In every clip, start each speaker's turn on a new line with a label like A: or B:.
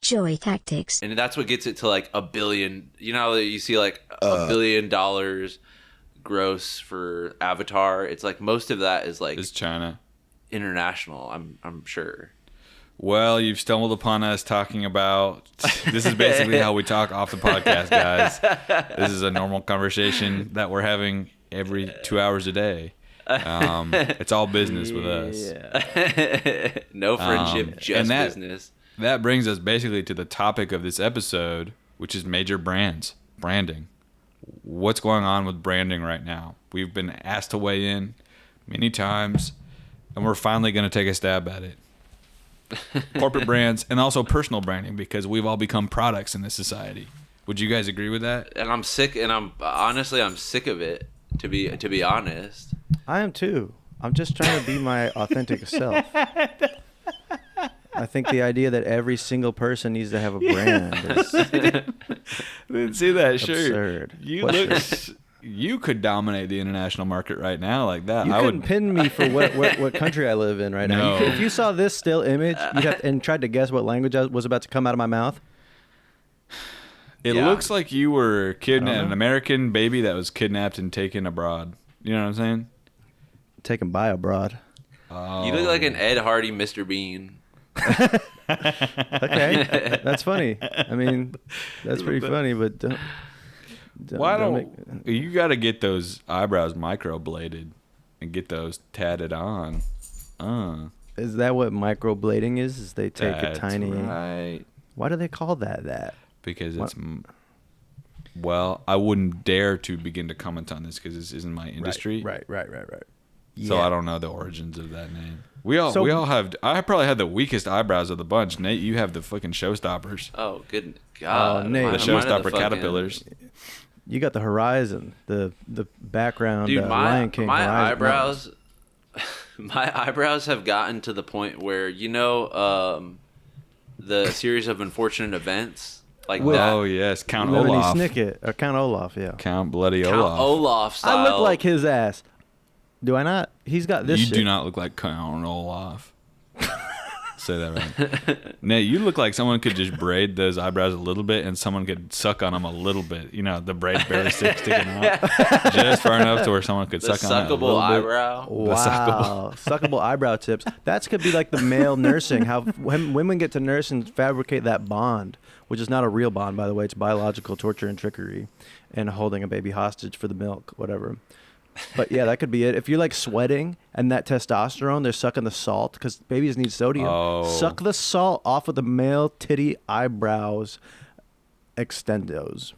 A: Joy Tactics.
B: And that's what gets it to like $1 billion. You know, you see like $1 billion gross for Avatar. It's like most of that is like
C: Is China
B: international. I'm sure.
C: Well, you've stumbled upon us talking about. This is basically how we talk off the podcast, guys. This is a normal conversation that we're having every 2 hours a day. It's all business with us.
B: No friendship, just business.
C: That brings us basically to the topic of this episode, which is major branding. What's going on with branding right now? We've been asked to weigh in many times, and we're finally going to take a stab at it. Corporate brands and also personal branding, because we've all become products in this society. Would you guys agree with that?
B: And I'm sick, and I'm sick of it, to be honest.
D: I am too. I'm just trying to be my authentic self. I think the idea that every single person needs to have a brand is
C: Didn't see that
D: absurd.
C: Shirt. You could dominate the international market right now like that.
D: You couldn't pin me for what country I live in right now.
C: No.
D: If you saw this still image and tried to guess what language was about to come out of my mouth.
C: It looks like you were an American baby that was kidnapped and taken abroad. You know what I'm saying?
D: Taken by abroad.
C: Oh.
B: You look like an Ed Hardy Mr. Bean.
D: Okay, that's funny. I mean, that's pretty funny, but
C: you got to get those eyebrows microbladed and get those tatted on.
D: Is that what microblading is? Is they take
C: That's
D: a tiny?
C: right.
D: Why do they call that?
C: Because it's well, I wouldn't dare to begin to comment on this because this isn't my industry.
D: Right.
C: So I don't know the origins of that name. We all have. I probably have the weakest eyebrows of the bunch. Nate, you have the fucking showstoppers.
B: Oh, good God.
D: Oh, Nate.
C: The showstopper caterpillars.
D: You got the horizon, the background.
B: Dude,
D: Lion King.
B: My
D: horizon.
B: eyebrows. My eyebrows have gotten to the point where the series of unfortunate events like that.
C: Oh yes, Count
D: Lemony
C: Olaf.
D: Snicket or Count Olaf, yeah.
C: Count Bloody
B: Count
C: Olaf.
B: Olaf style.
D: I look like his ass. Do I not? He's got this.
C: You
D: shit.
C: do not look like Count Olaf. Say that right. Nate, you look like someone could just braid those eyebrows a little bit and someone could suck on them a little bit. You know, the braid barely sticking out just far enough to where someone could suck on it a
B: suckable
C: little
B: eyebrow.
D: Wow, suckable eyebrow tips. That could be like the male nursing. How when women get to nurse and fabricate that bond, which is not a real bond, by the way. It's biological torture and trickery, and holding a baby hostage for the milk, whatever. But yeah, that could be it. If you're like sweating and that testosterone, they're sucking the salt because babies need sodium.
C: Oh.
D: Suck the salt off of the male titty eyebrows extendos.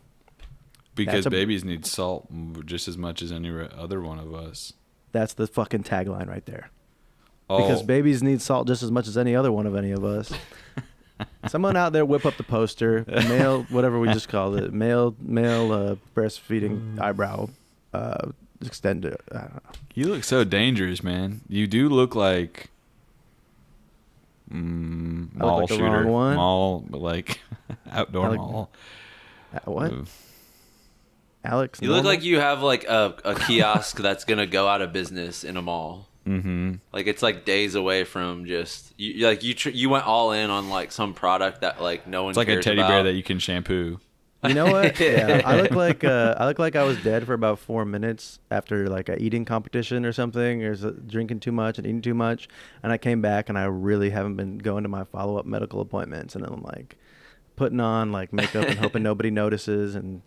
C: Because babies need salt just as much as any other one of us.
D: That's the fucking tagline right there.
C: Oh.
D: Because babies need salt just as much as any other one of any of us. Someone out there whip up the poster, male, whatever we just called it, male breastfeeding eyebrow extender. I don't know.
C: You look so dangerous, man. You do look like mall
D: like the
C: shooter,
D: wrong one?
C: mall, like outdoor mall.
D: What? Alex?
B: You look like you have like a kiosk that's gonna go out of business in a mall.
C: Mm-hmm.
B: Like it's like days away from just you went all in on like some product that like no one.
C: It's like
B: cares
C: a teddy
B: about.
C: bear that you can shampoo.
D: You know what? Yeah, I look like I was dead for about 4 minutes after like a eating competition or something, or drinking too much and eating too much, and I came back and I really haven't been going to my follow-up medical appointments, and I'm like putting on like makeup and hoping nobody notices, and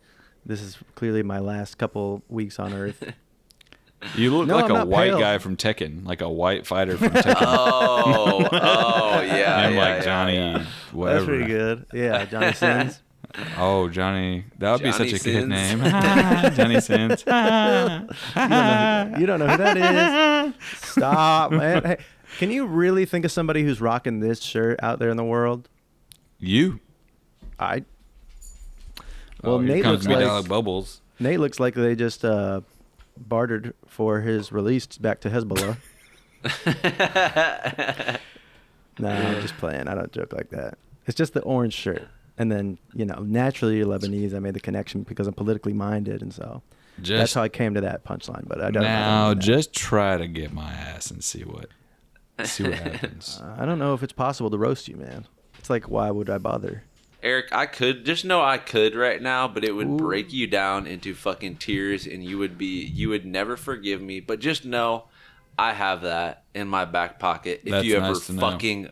D: this is clearly my last couple weeks on Earth.
C: You look
D: No,
C: like
D: I'm
C: a
D: not
C: white
D: pale.
C: guy from Tekken, like a white fighter from Tekken.
B: Yeah.
C: I'm
B: yeah,
C: like Johnny,
B: yeah.
C: whatever.
D: That's pretty good. Yeah, Johnny Sins.
C: Oh, Johnny. That would be
B: Johnny
C: such a good
B: Sins.
C: name. Johnny Sins.
D: You don't know who that is. Stop, man. Hey, can you really think of somebody who's rocking this shirt out there in the world?
C: You.
D: Well,
C: Here
D: Nate
C: comes
D: looks
C: me
D: like
C: dog Bubbles.
D: Nate looks like they just bartered for his release back to Hezbollah. No, I'm just playing. I don't joke like that. It's just the orange shirt. And then, naturally you're Lebanese. I made the connection because I'm politically minded, and so that's how I came to that punchline. But I don't.
C: Now, just try to get my ass and see what happens.
D: I don't know if it's possible to roast you, man. It's like, why would I bother?
B: Eric, I could just know I could right now, but it would break you down into fucking tears, and you would never forgive me. But just know, I have that in my back pocket. If
C: That's
B: you ever
C: nice to know.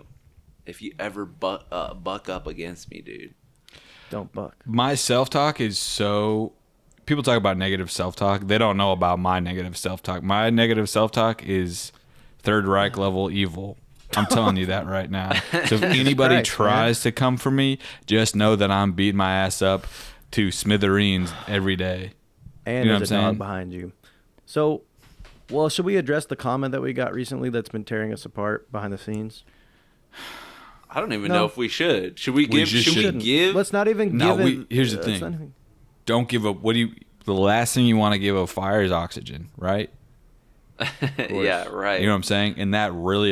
B: if you ever buck up against me, dude.
D: Don't buck.
C: My self-talk is so... People talk about negative self-talk. They don't know about my negative self-talk. My negative self-talk is Third Reich level evil. I'm telling you that right now. So if anybody
D: Christ,
C: tries to come for me, just know that I'm beating my ass up to smithereens every day.
D: And
C: You know
D: there's
C: what
D: a
C: I'm
D: dog
C: saying?
D: behind you. So, well, should we address the comment that we got recently that's been tearing us apart behind the scenes?
B: I don't even
D: No.
B: know if we should. Should we give?
C: just
B: Should we
C: shouldn't.
B: give?
D: Let's not even
C: No,
D: give it.
C: here's the
D: let's
C: thing.
D: not even-
C: Don't give up. The last thing you want to give a fire is oxygen, right?
B: Yeah, right.
C: You know what I'm saying? And that really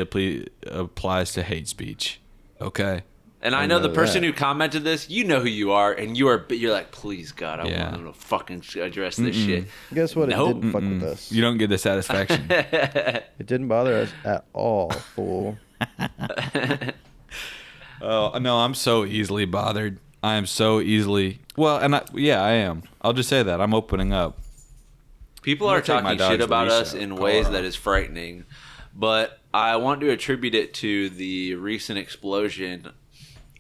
C: applies to hate speech. Okay.
B: And I know the
D: know
B: person
D: that.
B: who commented this, you know who you are, and you're like, please God, I
C: Yeah.
B: want them to fucking address this shit.
D: Guess what?
B: Nope.
D: It didn't fuck with us.
C: You don't get the satisfaction.
D: It didn't bother us at all, fool.
C: Oh, no, I'm so easily bothered. I am so easily... Well, and I am. I'll just say that. I'm opening up.
B: People
C: I'm
B: are
C: gonna take my
B: talking shit
C: dog's
B: about
C: leash
B: us
C: out.
B: in
C: Collar
B: ways
C: off.
B: that is frightening, but I want to attribute it to the recent explosion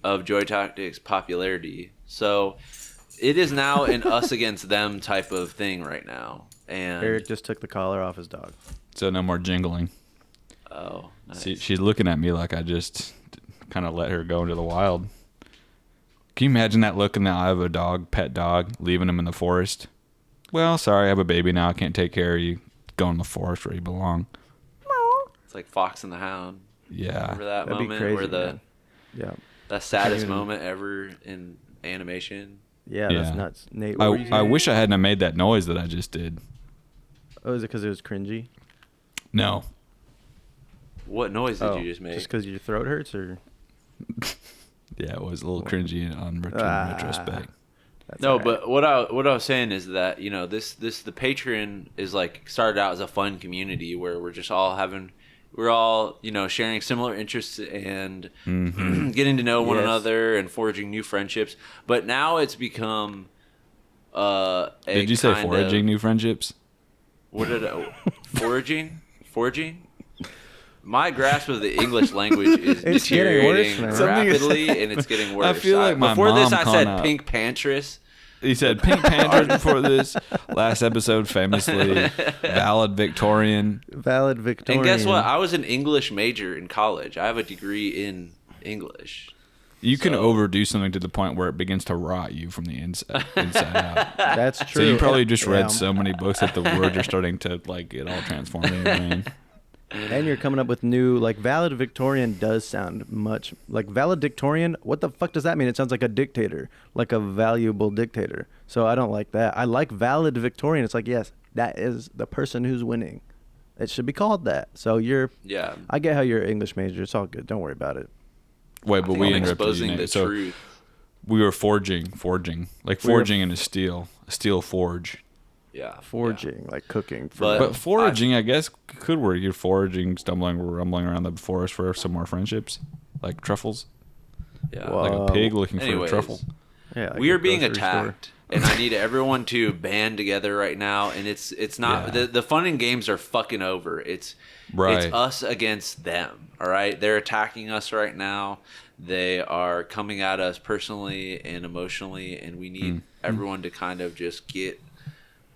B: of Joy Tactics popularity. So it is now an us against them type of thing right now. And
D: Eric just took the collar off his dog.
C: So no more jingling.
B: oh, nice.
C: She's looking at me like I just kind of let her go into the wild. Can you imagine that look in the eye of a dog, pet dog, leaving him in the forest? Well, sorry, I have a baby now. I can't take care of you. Go in the forest where you belong.
B: It's like Fox and the Hound.
C: Yeah.
B: Remember that
D: That'd be
B: moment
D: crazy,
B: where
D: man. Yeah.
B: the saddest
D: even-
B: moment ever in animation?
D: Yeah,
C: Yeah.
D: that's nuts. Nate, what were you
C: I
D: saying?
C: wish I hadn't have made that noise that I just did.
D: Oh, is it because it was cringy?
C: No.
B: What noise did you just make?
D: Just because your throat hurts, or
C: Yeah, it was a little cringy on retrospect.
D: that's
B: No,
D: all right.
B: but what I was saying is that, you know, this the Patreon is like started out as a fun community where we're all, you know, sharing similar interests and getting to know one
D: Yes.
B: another and forging new friendships. But now it's become
C: Did you say foraging new friendships?
B: Foraging? My grasp of the English language is
D: It's getting worse,
B: deteriorating
D: man.
C: Something is-
B: rapidly, and it's getting worse.
C: I feel like my
B: before this,
C: mom
B: I
C: calling
B: said
C: out.
B: pink pantress.
C: He said Pink Panthers before this. Last episode, famously, valid Victorian.
D: valid Victorian.
B: And guess what? I was an English major in college. I have a degree in English.
C: You can
B: So-
C: overdo something to the point where it begins to rot you from the inside out.
D: That's
C: So
D: true.
C: you probably just read
D: Yeah.
C: so many books that the words are starting to like get all transformed in your brain.
D: And you're coming up with new, like, valid Victorian does sound much like valedictorian. What the fuck does that mean? It sounds like a dictator, like a valuable dictator. So I don't like that. I like valid Victorian. It's like, yes, that is the person who's winning. It should be called that. So
B: Yeah.
D: I get how you're an English major. It's all good. Don't worry about it.
C: Wait,
B: I
C: but
B: think
C: we
B: I'm
C: interrupted you.
B: exposing
C: Nate.
B: the
C: So
B: truth.
C: we were forging, like
D: We were-
C: forging in a steel forge.
B: Yeah.
D: Foraging, like cooking. For
B: But-
C: But foraging, I guess, could work. You're foraging, stumbling, rumbling around the forest for some more friendships, like truffles,
B: Yeah.
D: Well,
C: like a pig looking for
B: Anyways.
C: a truffle.
D: yeah, like
B: We
D: a
B: are being
D: grocery store.
B: attacked, and I need everyone to band together right now. And it's not
C: Yeah.
B: the fun and games are fucking over. It's
C: Right.
B: us against them. All right, they're attacking us right now. They are coming at us personally and emotionally, and we need everyone to kind of just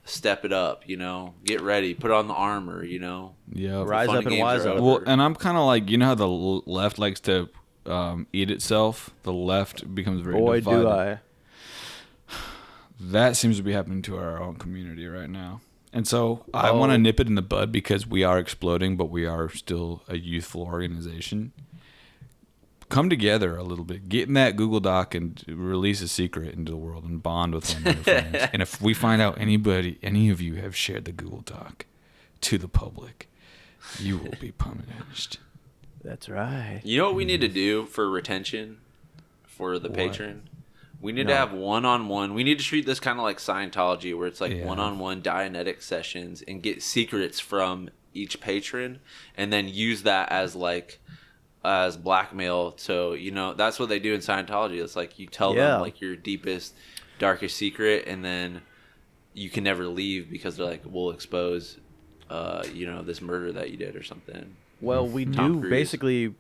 B: step it up. You know, get ready, put on the armor. You know,
C: Yeah.
D: Rise
B: fun
D: up and
B: games
D: wise
B: are
D: up.
B: over.
C: Well, and I'm kind of like, you know how the left likes to eat itself? The left becomes very
D: Boy,
C: divided.
D: do I.
C: That seems to be happening to our own community right now. And so I want
D: Oh.
C: to nip it in the bud because we are exploding, but we are still a youthful organization. Come together a little bit. Get in that Google Doc and release a secret into the world and bond with one of your friends. And if we find out any of you have shared the Google Doc to the public, you will be punished.
D: That's right.
B: You know what we need to do for retention for the
C: What?
B: patron? We need to
D: No.
B: have one-on-one. We need to treat this kind of like Scientology, where it's like
C: Yeah.
B: one-on-one Dianetic sessions and get secrets from each patron, and then use that as like as blackmail. So, that's what they do in Scientology. It's like you tell them like your deepest, darkest secret, and then you can never leave because they're like, we'll expose, this murder that you did or something.
D: Well, we basically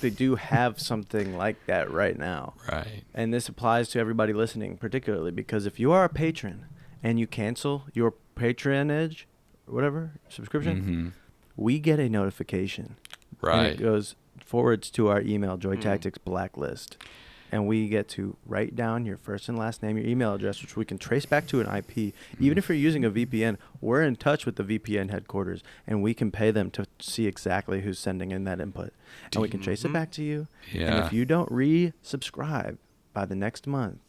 D: do have something like that right now.
C: Right.
D: And this applies to everybody listening, particularly because if you are a patron and you cancel your patronage, whatever, subscription, we get a notification.
C: Right.
D: And it forwards to our email, Joy Tactics Blacklist. And we get to write down your first and last name, your email address, which we can trace back to an IP. Even if you're using a VPN, we're in touch with the VPN headquarters, and we can pay them to see exactly who's sending in that input. And we can trace it back to you.
C: Yeah.
D: And if you don't resubscribe by the next month,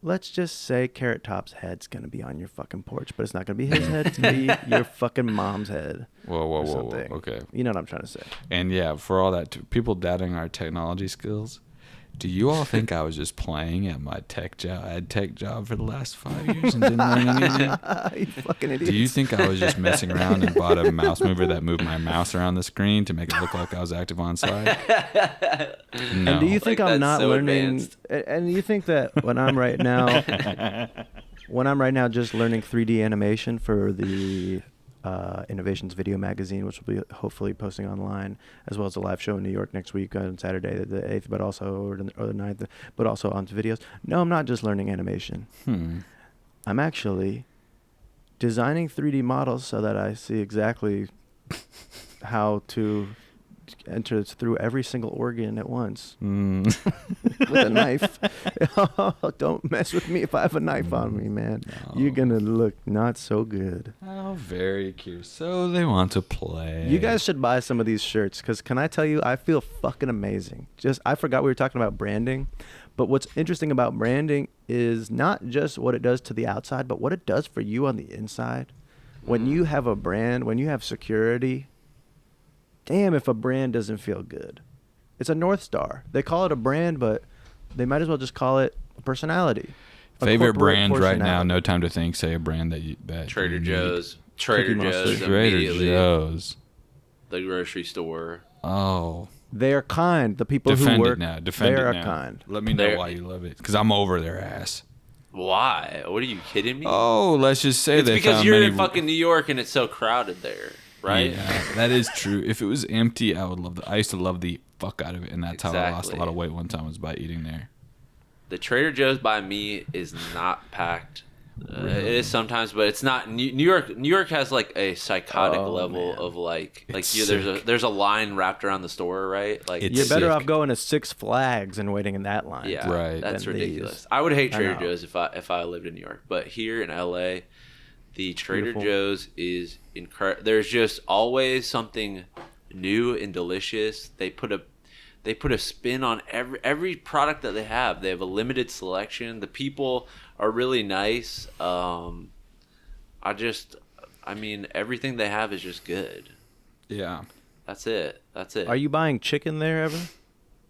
D: let's just say Carrot Top's head's going to be on your fucking porch, but it's not going to be his head. It's going to be your fucking mom's head.
C: Whoa.
D: Something.
C: Okay.
D: You know what I'm trying to say.
C: And yeah, for all that, people doubting our technology skills, do you all think I was just playing at my tech job for the last 5 years and didn't learn anything?
D: You fucking idiot.
C: Do you think I was just messing around and bought a mouse mover that moved my mouse around the screen to make it look like I was active on site? No.
D: And do you think
B: Like,
D: I'm
B: that's
D: not
B: so
D: learning?
B: advanced.
D: And you think that when I'm right now just learning 3D animation for the Innovations Video Magazine, which will be hopefully posting online, as well as a live show in New York next week on Saturday the 8th, but also or the 9th, but also on videos. No, I'm not just learning animation. I'm actually designing 3D models so that I see exactly how to enter through every single organ at once with a knife. Don't mess with me if I have a knife on me, man.
C: No.
D: You're gonna look not so good.
C: How very cute. So they want to play.
D: You guys should buy some of these shirts, because can I tell you, I feel fucking amazing. I forgot we were talking about branding, but what's interesting about branding is not just what it does to the outside, but what it does for you on the inside. When you have a brand, when you have security, damn if a brand doesn't feel good. It's a North Star. They call it a brand, but they might as well just call it a personality.
C: Favorite brand right now, no time to think, say a brand that
B: Trader
C: you need.
B: Joe's.
D: Cookie Monster.
C: Trader
B: Immediately.
C: Joe's.
B: The grocery store.
C: Oh.
D: They are kind. The people
C: Defend
D: who
C: it
D: work,
C: now. Defend
D: they
C: it
D: are
C: now.
D: kind.
C: Let me know
B: They're-
C: why you love it. Because I'm over their ass.
B: Why? What are you kidding me?
C: Oh, let's just say
B: it's
C: they
B: because
C: found
B: you're
C: many...
B: in fucking New York and it's so crowded there, right?
C: Yeah, that is true. If it was empty, I would love I used to love the fuck out of it, and that's how I lost a
B: Exactly.
C: lot of weight one time was by eating there.
B: The Trader Joe's by me is not packed. It is sometimes, but it's not. New York. New York has like a psychotic
D: Oh,
B: man. Of
C: It's
B: there's a line wrapped around the store, right? Like
C: It's
D: You're better
C: sick.
D: off going to Six Flags and waiting in that line.
B: yeah,
C: Right.
B: That's
D: than
B: ridiculous.
D: these.
B: I would hate
D: I
B: Trader
D: know.
B: Joe's if I lived in New York, but here in LA, the Trader
D: Beautiful.
B: Joe's is incredible. There's just always something new and delicious. They put a spin on every product that they have. They have a limited selection. The people are really nice. I mean, everything they have is just good.
C: Yeah.
B: That's it.
D: Are you buying chicken there ever?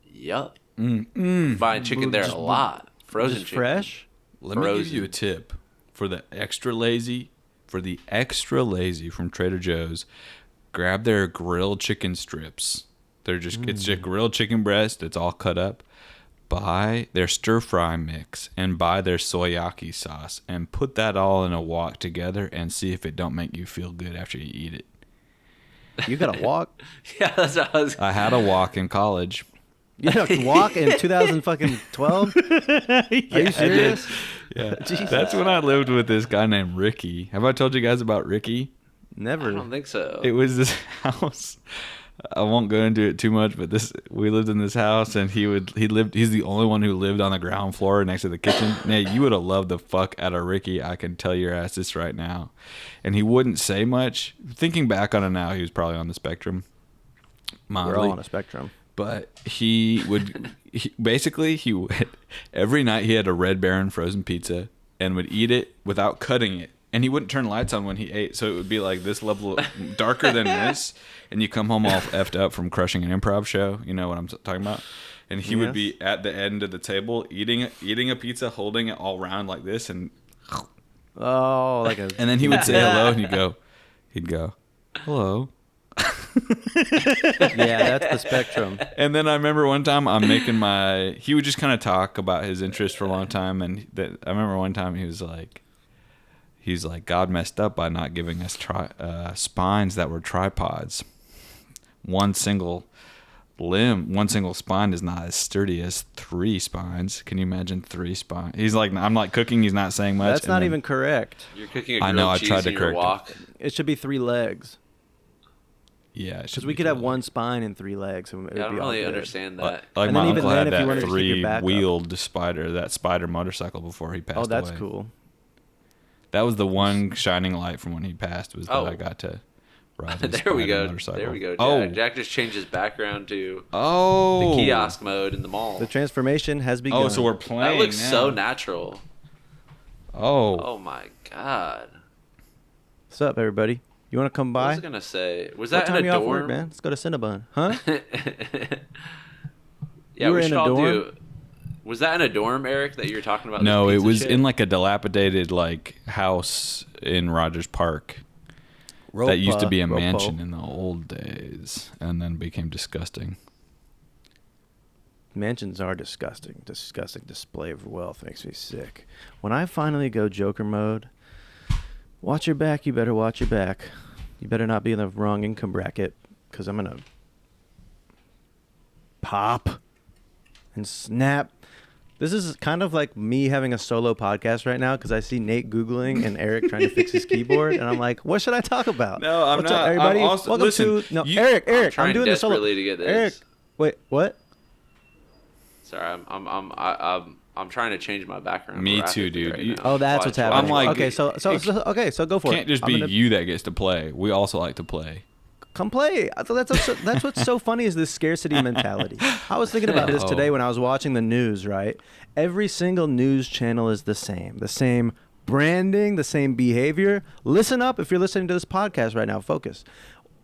B: Yup.
C: Mm.
B: Buying chicken there a lot. Frozen
D: Just
B: chicken.
D: fresh?
C: Let me give you a
B: Frozen.
C: tip for the extra lazy. From Trader Joe's, grab their grilled chicken strips. They're just it's just grilled chicken breast. It's all cut up. Buy their stir fry mix and buy their soyaki sauce and put that all in a wok together and see if it don't make you feel good after you eat it.
D: You got to walk?
B: Yeah, that's what I was.
C: I had a wok in college.
D: You got to walk in 2012? Are you serious?
C: Yeah,
D: Jesus.
C: that's when I lived with this guy named Ricky. Have I told you guys about Ricky?
D: Never.
B: I don't think so.
C: It was this house. I won't go into it too much, but we lived in this house, and he's the only one who lived on the ground floor next to the kitchen. Now, you would have loved the fuck out of Ricky. I can tell your ass this right now. And he wouldn't say much. Thinking back on it now, he was probably on the spectrum.
D: We're
C: Mildly.
D: all on a spectrum.
C: But he would every night he had a Red Baron frozen pizza and would eat it without cutting it. And he wouldn't turn lights on when he ate, so it would be like this level darker than this. And you come home all effed up from crushing an improv show. You know what I'm talking about? And he would be at the end of the table eating a pizza, holding it all round like this, and
D: Oh, like a...
C: then he would say hello, and he'd go, hello.
D: Yeah, that's the spectrum.
C: And then I remember one time he would just kind of talk about his interest for a long time. And I remember one time he was like, God messed up by not giving us spines that were tripods. One single spine is not as sturdy as 3 spines. Can you imagine 3 spines? He's like, I'm like cooking. He's not saying much.
D: That's not even correct.
B: You're cooking a
C: I
B: grilled
C: know, I
B: cheese
C: tried to
B: in your
C: correct it.
B: wok.
D: It should be 3 legs.
C: Yeah,
D: Because we could have 1 spine and 3 legs. And it would
B: Yeah, I don't
D: be all
B: really
D: good.
B: understand that.
C: Like
D: And
C: my
D: then even
C: uncle
D: then,
C: had
D: if you wanted
C: that
D: to keep your back up.
C: 3-wheeled spider motorcycle before he passed away.
D: Oh, that's cool.
C: That was the one shining light from when he passed was that
B: Oh.
C: I got to ride his
B: There we
C: spider
B: go.
C: motorcycle.
B: There we go. Jack.
C: Oh,
B: Jack just changed his background to
C: oh,
B: the kiosk mode in the mall.
D: The transformation has begun.
C: Oh, so we're playing.
B: That looks
C: now.
B: so natural.
C: Oh,
B: Oh my god.
D: What's up, everybody? You want to come
B: What
D: by?
B: was I gonna say? Was
D: What
B: that
D: time
B: in
D: you
B: a
D: off
B: dorm?
D: work, man? Let's go to Cinnabon. Huh?
B: Yeah,
D: You were
B: we
D: in
B: should
D: a
B: all
D: dorm?
B: do. Was that in a dorm, Eric, that you were talking about?
C: no,
B: this
C: it
B: pizza
C: was
B: shit?
C: in like a dilapidated like house in Rogers Park that used to be a mansion in the old days, and then became disgusting.
D: Mansions are disgusting. Disgusting display of wealth makes me sick. When I finally go Joker mode, watch your back. You better watch your back. You better not be in the wrong income bracket, because I'm gonna pop and snap. This is kind of like me having a solo podcast right now, because I see Nate Googling and Eric trying to fix his keyboard, and I'm like, what should I talk about?
C: No, I'm
D: What's
C: not.
D: Up, everybody?
C: I'm also-
D: Welcome
C: listen,
D: to... No,
C: you-
D: Eric,
B: I'm trying
D: I'm doing the solo...
B: desperately to get this.
D: Eric, wait, what?
B: Sorry, I'm trying to change my background.
C: Me
B: rapidly
C: too, dude.
B: right
C: You-
B: now.
D: Oh, that's what's happening.
C: I'm like-
D: okay, so go for it.
C: Can't just
D: I'm
C: be
D: gonna-
C: you that gets to play. We also like to play.
D: Come play. That's what's so funny is this scarcity mentality. I was thinking about this
C: Oh.
D: today when I was watching the news, right? Every single news channel is the same branding, the same behavior. Listen up if you're listening to this podcast right now. Focus.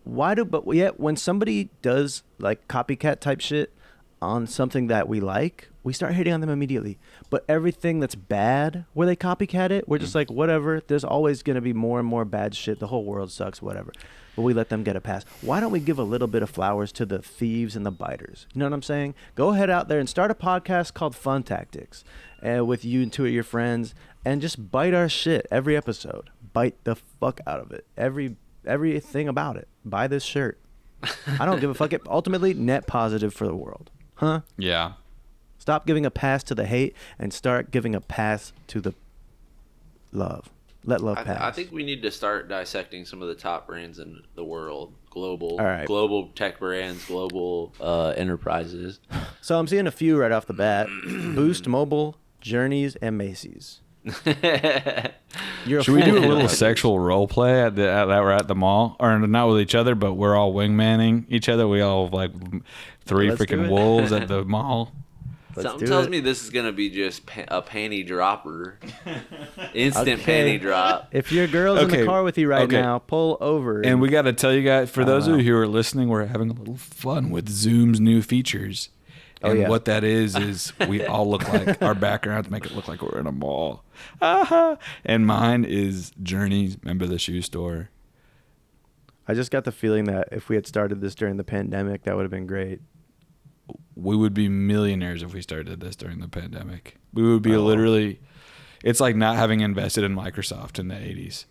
D: But yet when somebody does like copycat type shit on something that we like, we start hating on them immediately. But everything that's bad, where they copycat it, we're just like, whatever. There's always going to be more and more bad shit. The whole world sucks, whatever. But we let them get a pass. Why don't we give a little bit of flowers to the thieves and the biters? You know what I'm saying? Go ahead out there and start a podcast called Fun Tactics with you and 2 of your friends, and just bite our shit every episode. Bite the fuck out of it. Everything about it. Buy this shirt. I don't give a fuck. It ultimately net positive for the world. Huh?
C: Yeah.
D: Stop giving a pass to the hate and start giving a pass to the love. Let love pass.
B: I think we need to start dissecting some of the top brands in the world. Global tech brands, global enterprises.
D: So I'm seeing a few right off the bat. Boost Mobile, Journeys, and Macy's. You're
C: Should we do a
D: fool.
C: little sexual role play that we're at the mall, or not with each other, but we're all wingmanning each other? We all have like 3
D: Let's do
C: freaking
D: it.
C: wolves at the mall.
D: Let's
B: Something
D: do
B: tells
D: it.
B: me this is gonna be just a panty dropper, instant
D: Okay.
B: panty drop.
D: If your girl's in the
C: Okay,
D: car with you right
C: okay.
D: now, pull over.
C: And we got to tell you guys, for those of
D: know.
C: you who are listening, we're having a little fun with Zoom's new features.
D: Oh,
C: And
D: yeah.
C: what that is we all look like, our backgrounds make it look like we're in a mall. And mine is Journeys, remember the shoe store?
D: I just got the feeling that if we had started this during the pandemic, that would have been great.
C: We would be millionaires if we started this during the pandemic. We would be
D: Oh.
C: literally, it's like not having invested in Microsoft in the 80s.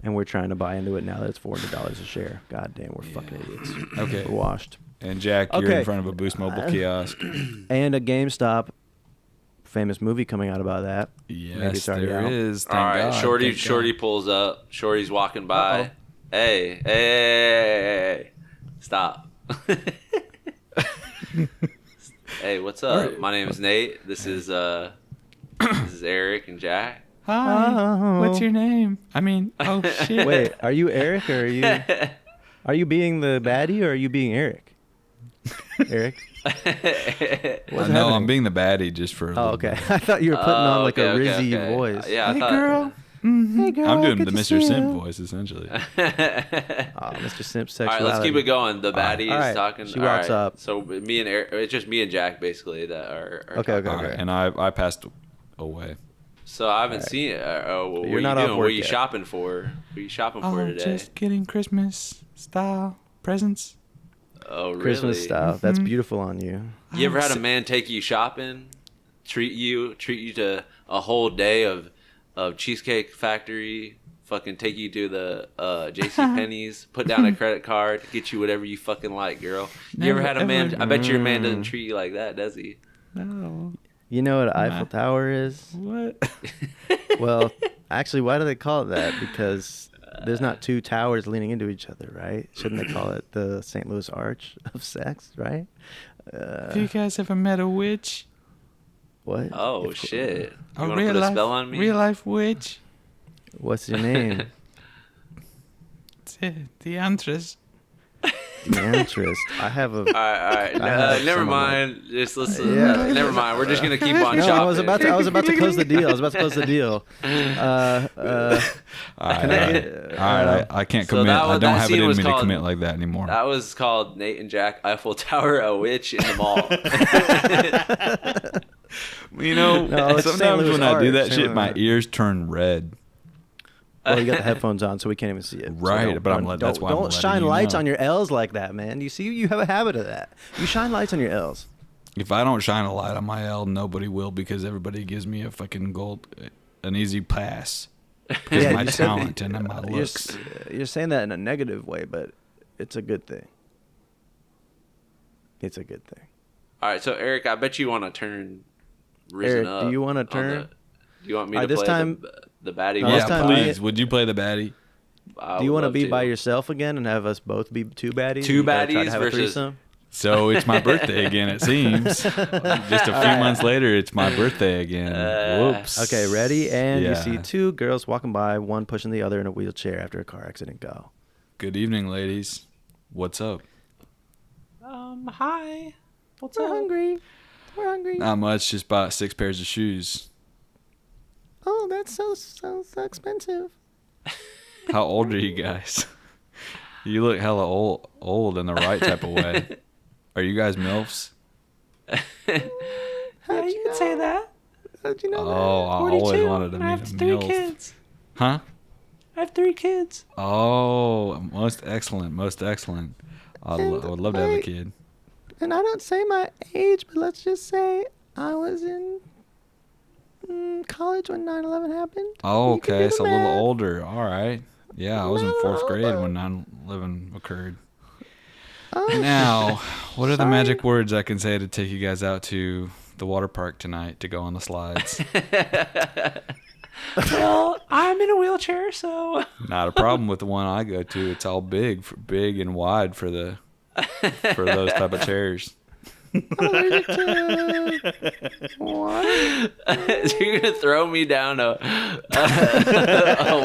D: And we're trying to buy into it now that it's $400 a share. God damn, we're fucking idiots.
C: Okay.
D: We're washed.
C: And Jack, you're
D: Okay.
C: in front of a Boost Mobile kiosk.
D: And a GameStop famous movie coming out about that. Maybe
C: Yes,
D: it's already
C: there
D: out.
C: is.
B: All right,
C: Thank God,
B: Shorty
C: thank God.
B: pulls up. Shorty's walking by.
D: Uh-oh.
B: Hey, stop. Hey, what's up?
C: All right.
B: My name is Nate. This is Eric and Jack.
C: Hi.
D: Oh.
C: What's your name? I mean, oh shit.
D: Wait, are you Eric or are you being the baddie or are you being Eric? Eric?
C: I
D: What's
C: know
D: happening?
C: I'm being the baddie just for a
D: Oh,
C: little
D: okay.
C: bit.
D: I thought you were putting on like a
B: okay,
D: Rizzy
B: okay.
D: voice.
B: Yeah, I
C: Hey
B: thought.
C: girl. Mhm.
D: Hey, girl,
C: I'm doing
D: good
C: the
D: to
C: Mr.
D: see
C: Simp
D: you.
C: voice essentially.
D: Oh, Mr. Simp
B: All
D: sexuality.
B: right, let's keep it going. The baddie
D: All
B: is
D: right,
B: talking.
D: she
B: All
D: walks
B: right,
D: up.
B: So me and Eric, it's just me and Jack basically that are
D: Okay,
B: talking.
C: All right, and I passed away.
B: So I haven't
D: All right.
B: seen it. What
D: You're
B: are
D: not
B: you
D: off
B: doing?
D: work
B: What are you
D: yet.
B: shopping for? What are you shopping for
C: Oh,
B: today?
C: just getting Christmas style presents.
B: Oh, really?
D: Christmas style.
C: Mm-hmm.
D: That's beautiful on you.
B: You ever had a man take you shopping, treat you to a whole day of Cheesecake Factory, fucking take you to the J.C. Penney's, put down a credit card, get you whatever you fucking like, girl? You ever
C: Never,
B: had a man?
C: ever.
B: I bet your man doesn't treat you like that, does he?
C: No.
D: You know what an Eiffel Tower is?
C: What?
D: Well, actually, why do they call it that? Because there's not two towers leaning into each other, right? Shouldn't they call it the St. Louis Arch of Sex, right?
C: Have you guys ever met a witch?
D: What?
B: Oh
D: If-
B: shit!
C: A
B: You want to
C: real
B: put a
C: life,
B: spell on me?
C: real life witch?
D: What's your name?
C: The Antris.
D: The interest. I have a.
B: All right.
D: I have
B: Never
D: some of
B: mind. Just listen.
D: Yeah.
B: Never mind. We're just gonna keep on
D: No,
B: chopping.
D: I was about to close the deal.
C: All right,
D: Can I get-
C: all right. I can't
B: So
C: commit.
B: that
C: I
B: was-
C: don't
B: that
C: have it
B: scene
C: in
B: was
C: me to
B: called-
C: commit like that anymore.
B: That was called Nate and Jack Eiffel Tower, a witch in the mall.
C: You know,
D: No, it's St.
C: sometimes
D: Louis
C: when I do
D: Arch,
C: that
D: St.
C: shit,
D: Louis
C: my
D: Arch.
C: ears turn red.
D: Well, you got the headphones on, so we can't even see it. So
C: Right,
D: don't-
C: but I'm
D: don't-
C: let- that's why I'm
D: don't
C: letting
D: shine
C: you
D: lights
C: know.
D: on your L's like that, man. You see, you have a habit of that. You shine lights on your L's.
C: If I don't shine a light on my L, nobody will because everybody gives me a fucking an easy pass because of my
D: you said-
C: talent and my
D: You're,
C: looks.
D: you're saying that in a negative way, but it's a good thing. It's a good thing.
B: All right, so Eric, I bet you want to turn Risen
D: Eric,
B: Up.
D: do you wanna
B: on
D: turn?
B: Do you want me
D: All
B: to
D: right, this
B: play
D: time-
B: the baddie?
D: No, this
C: Yeah,
D: time
C: please. Would you play the baddie?
D: Do you want to be by yourself again and have us both be two baddies?
B: Two
D: You gotta try to
B: baddies
D: have a
B: versus-
D: threesome?
C: So it's my birthday again, it seems. Just a few months later, it's my birthday again. Whoops.
D: Okay, ready? And you
C: Yeah.
D: see two girls walking by, one pushing the other in a wheelchair after a car accident. Go.
C: Good evening, ladies. What's up?
B: Hi. What's
D: We're hungry. We're hungry.
C: Not much. Just bought 6 pairs of shoes.
D: Oh, that's so expensive.
C: How old are you guys? You look hella old in the right type of way. Are you guys MILFs?
D: Yeah, you can say that. How'd you know
C: Oh, I always wanted to meet a MILF. Huh?
B: I have 3 kids.
C: Oh, most excellent. Most excellent. I would love to have a kid.
D: And I don't say my age, but let's just say I was in college when 9/11 happened.
C: Oh,
D: You can
C: okay.
D: do
C: It's
D: the
C: a little
D: math.
C: older. All right. Yeah, I was in
D: No,
C: 4th grade
D: no.
C: when 9/11 occurred.
D: Oh,
C: Now, what are the
D: Sorry.
C: magic words I can say to take you guys out to the water park tonight to go on the slides?
B: Well, I'm in a wheelchair, so.
C: Not a problem with the one I go to. It's all big and wide for those type of chairs.
B: So you're gonna throw me down a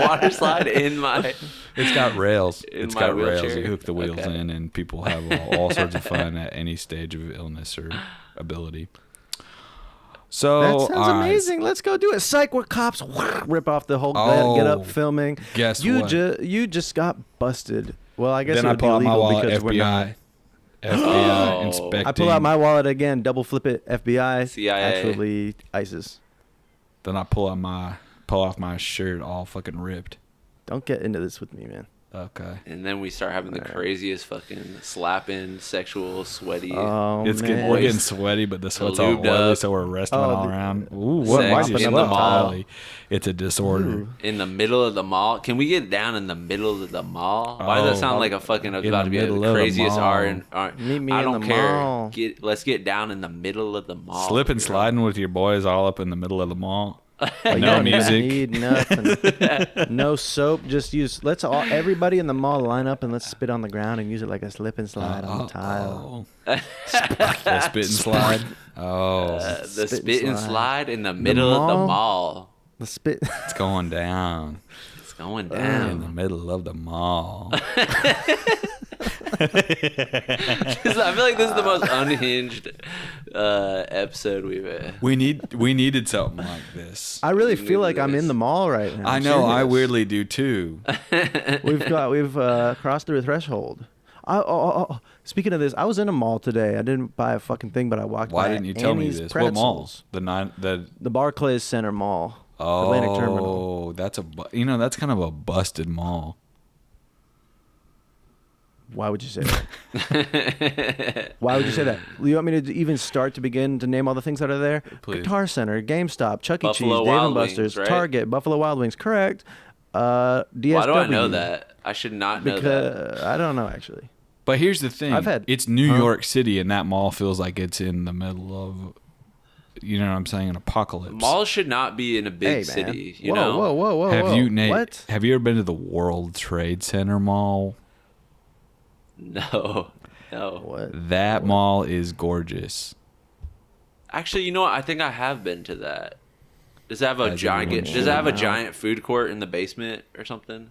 B: water slide in my.
C: It's got rails.
B: In
C: It's
B: my
C: got rails.
B: wheelchair?
C: You hook the wheels
B: Okay.
C: in, and people have all sorts of fun at any stage of illness or ability. So
D: that sounds
C: all right.
D: amazing. Let's go do it. Psych, we're cops. Rip off the whole get
C: Oh,
D: up filming.
C: guess
D: you
C: what?
D: You just got busted. Well, I guess
C: Then
D: it
C: I
D: would be
C: pull out my
D: illegal
C: wallet.
D: because we're not.
C: FBI
B: Oh.
C: inspecting.
D: I pull out my wallet again, double flip it, FBI,
B: CIA.
D: actually ISIS.
C: Then I pull off my shirt, all fucking ripped.
D: Don't get into this with me, man.
C: Okay.
B: And then we start having the craziest fucking slapping, sexual, sweaty.
D: Oh,
C: It's
D: man.
C: we're getting sweaty, but the sweat's all
B: lubed
C: oily,
B: up.
C: so we're resting
D: Oh,
C: all
D: the-
C: around. Ooh, what?
B: Sex
C: Why do you
B: in
C: sweat
B: the mall.
C: oily? It's a disorder.
B: In the middle of the mall. Can we get down in the middle of the mall? Why does that sound
C: Oh.
B: like a fucking
C: In
B: about
C: the
B: to be
C: middle
B: the
C: of the
B: craziest
C: mall.
B: R?
D: Meet me
B: I
D: in
B: don't
D: the
B: care.
D: mall.
B: Let's get down in the middle of the mall.
C: Slip and
B: girl.
C: sliding with your boys all up in the middle of the mall.
D: You
C: No
D: don't
C: music.
D: need nothing. No soap. Just everybody in the mall line up and let's spit on the ground and use it like a slip and slide on the tile.
C: The spit and slide. Oh,
B: The spit and slide in the middle of
D: mall?
B: the mall.
D: The spit.
C: it's going down
B: It's going
C: in the
B: down.
C: middle of the mall.
B: 'Cause I feel like this is the most unhinged episode we've had.
C: We needed something like this.
D: I really
B: We
D: feel
B: need
D: like I'm
B: this.
D: in the mall right now.
C: I
D: I'm
C: know. I
D: serious.
C: weirdly do too.
D: We've crossed through a threshold. Speaking of this, I was in a mall today. I didn't buy a fucking thing, but I walked by
C: Why didn't you tell me
D: Annie's
C: this?
D: Pretzels.
C: What mall? The
D: The Barclays Center Mall.
C: Oh,
D: Atlantic Terminal.
C: that's that's kind of a busted mall.
D: Why would you say that? Why would you say that? You want me to even start to begin to name all the things that are there?
C: Please.
D: Guitar Center, GameStop, Chuck E. Cheese,
B: Buffalo
D: Dave
B: Wild
D: and Buster's,
B: Wings, right?
D: Target, Buffalo Wild Wings. Correct. DSW.
B: Why do I know that? I should not know that.
D: Because I don't know actually.
C: But here's the thing. It's New
D: Huh?
C: York City, and that mall feels like it's in the middle of, you know what I'm saying, an apocalypse.
B: Malls should not be in a big
D: Hey, man.
B: city. You
D: whoa,
B: know.
D: whoa, whoa, whoa,
C: Have
D: whoa.
C: you, Nate?
D: What?
C: Have you ever been to the World Trade Center Mall?
B: No.
D: What?
C: That mall is gorgeous.
B: Actually, you know what? I think I have been to that. Does it have a
C: Has
B: giant?
C: everyone
B: Does it have a
D: shown?
B: giant food court in the basement or something?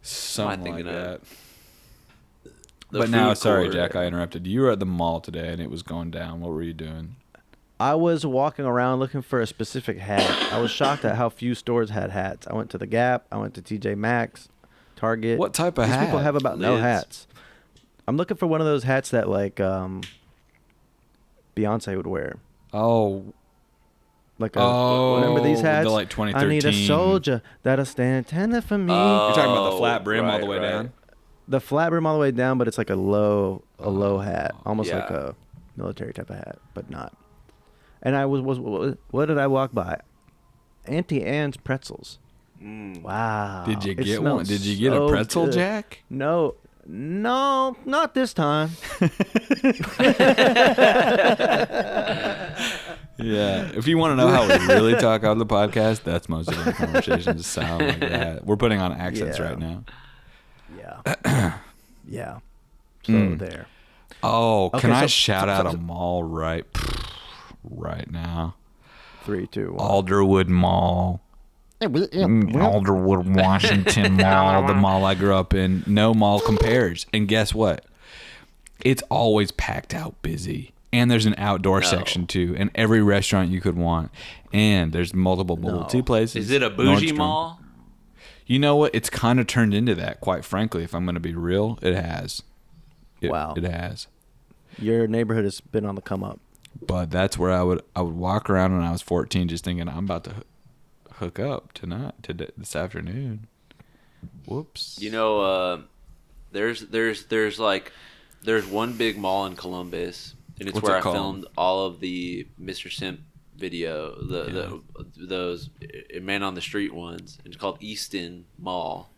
C: Something like
B: thinking
C: that.
B: of? The
C: But now,
B: food
C: sorry,
B: court.
C: Jack, I interrupted. You were at the mall today, and it was going down. What were you doing?
D: I was walking around looking for a specific hat. I was shocked at how few stores had hats. I went to the Gap. I went to TJ Maxx, Target.
C: What type of
D: These
C: hat?
D: people have about no
B: Lids.
D: hats. I'm looking for one of those hats that like Beyonce would wear.
C: Oh,
D: Like remember these
C: the,
D: hats?
C: like,
D: I need a
C: 2013.
D: soldier that'll stand tender for me.
C: You're talking about the
B: Oh,
C: flat brim all the way
B: right.
C: down?
D: The flat brim all the way down, but it's like a low hat, almost like
B: Yeah.
D: a military type of hat, but not. And I what did I walk by? Auntie Anne's pretzels. Wow.
C: Did you
D: It
C: get one?
D: smells
C: Did you get a
D: so
C: pretzel,
D: good.
C: Jack?
D: No, not this time.
C: Yeah. If you want to know how we really talk on the podcast, that's most of our conversations sound like that. We're putting on accents
D: Yeah.
C: right now.
D: Yeah. Yeah. So
C: Mm.
D: there.
C: Oh,
D: Okay,
C: can I
D: so-
C: shout
D: so-
C: out
D: so-
C: a mall right now?
D: 3, 2, 1.
C: Alderwood Mall. Alderwood, Washington Mall, the mall I grew up in. No mall compares. And guess what? It's always packed out busy. And there's an outdoor
B: No.
C: section too. And every restaurant you could want. And there's multiple bubble tea places.
B: Is it a bougie
C: Nordstrom.
B: mall?
C: You know what? It's kind of turned into that, quite frankly. If I'm going to be real, it has.
D: Wow.
C: It has.
D: Your neighborhood has been on the come up.
C: But that's where I would walk around when I was 14 just thinking I'm about to hook up this afternoon. Whoops.
B: You know, there's one big mall in Columbus, and it's
C: What's
B: where
C: it
B: I
C: called?
B: filmed all of the Mr. Simp video, those Man on the Street ones. It's called Easton Mall,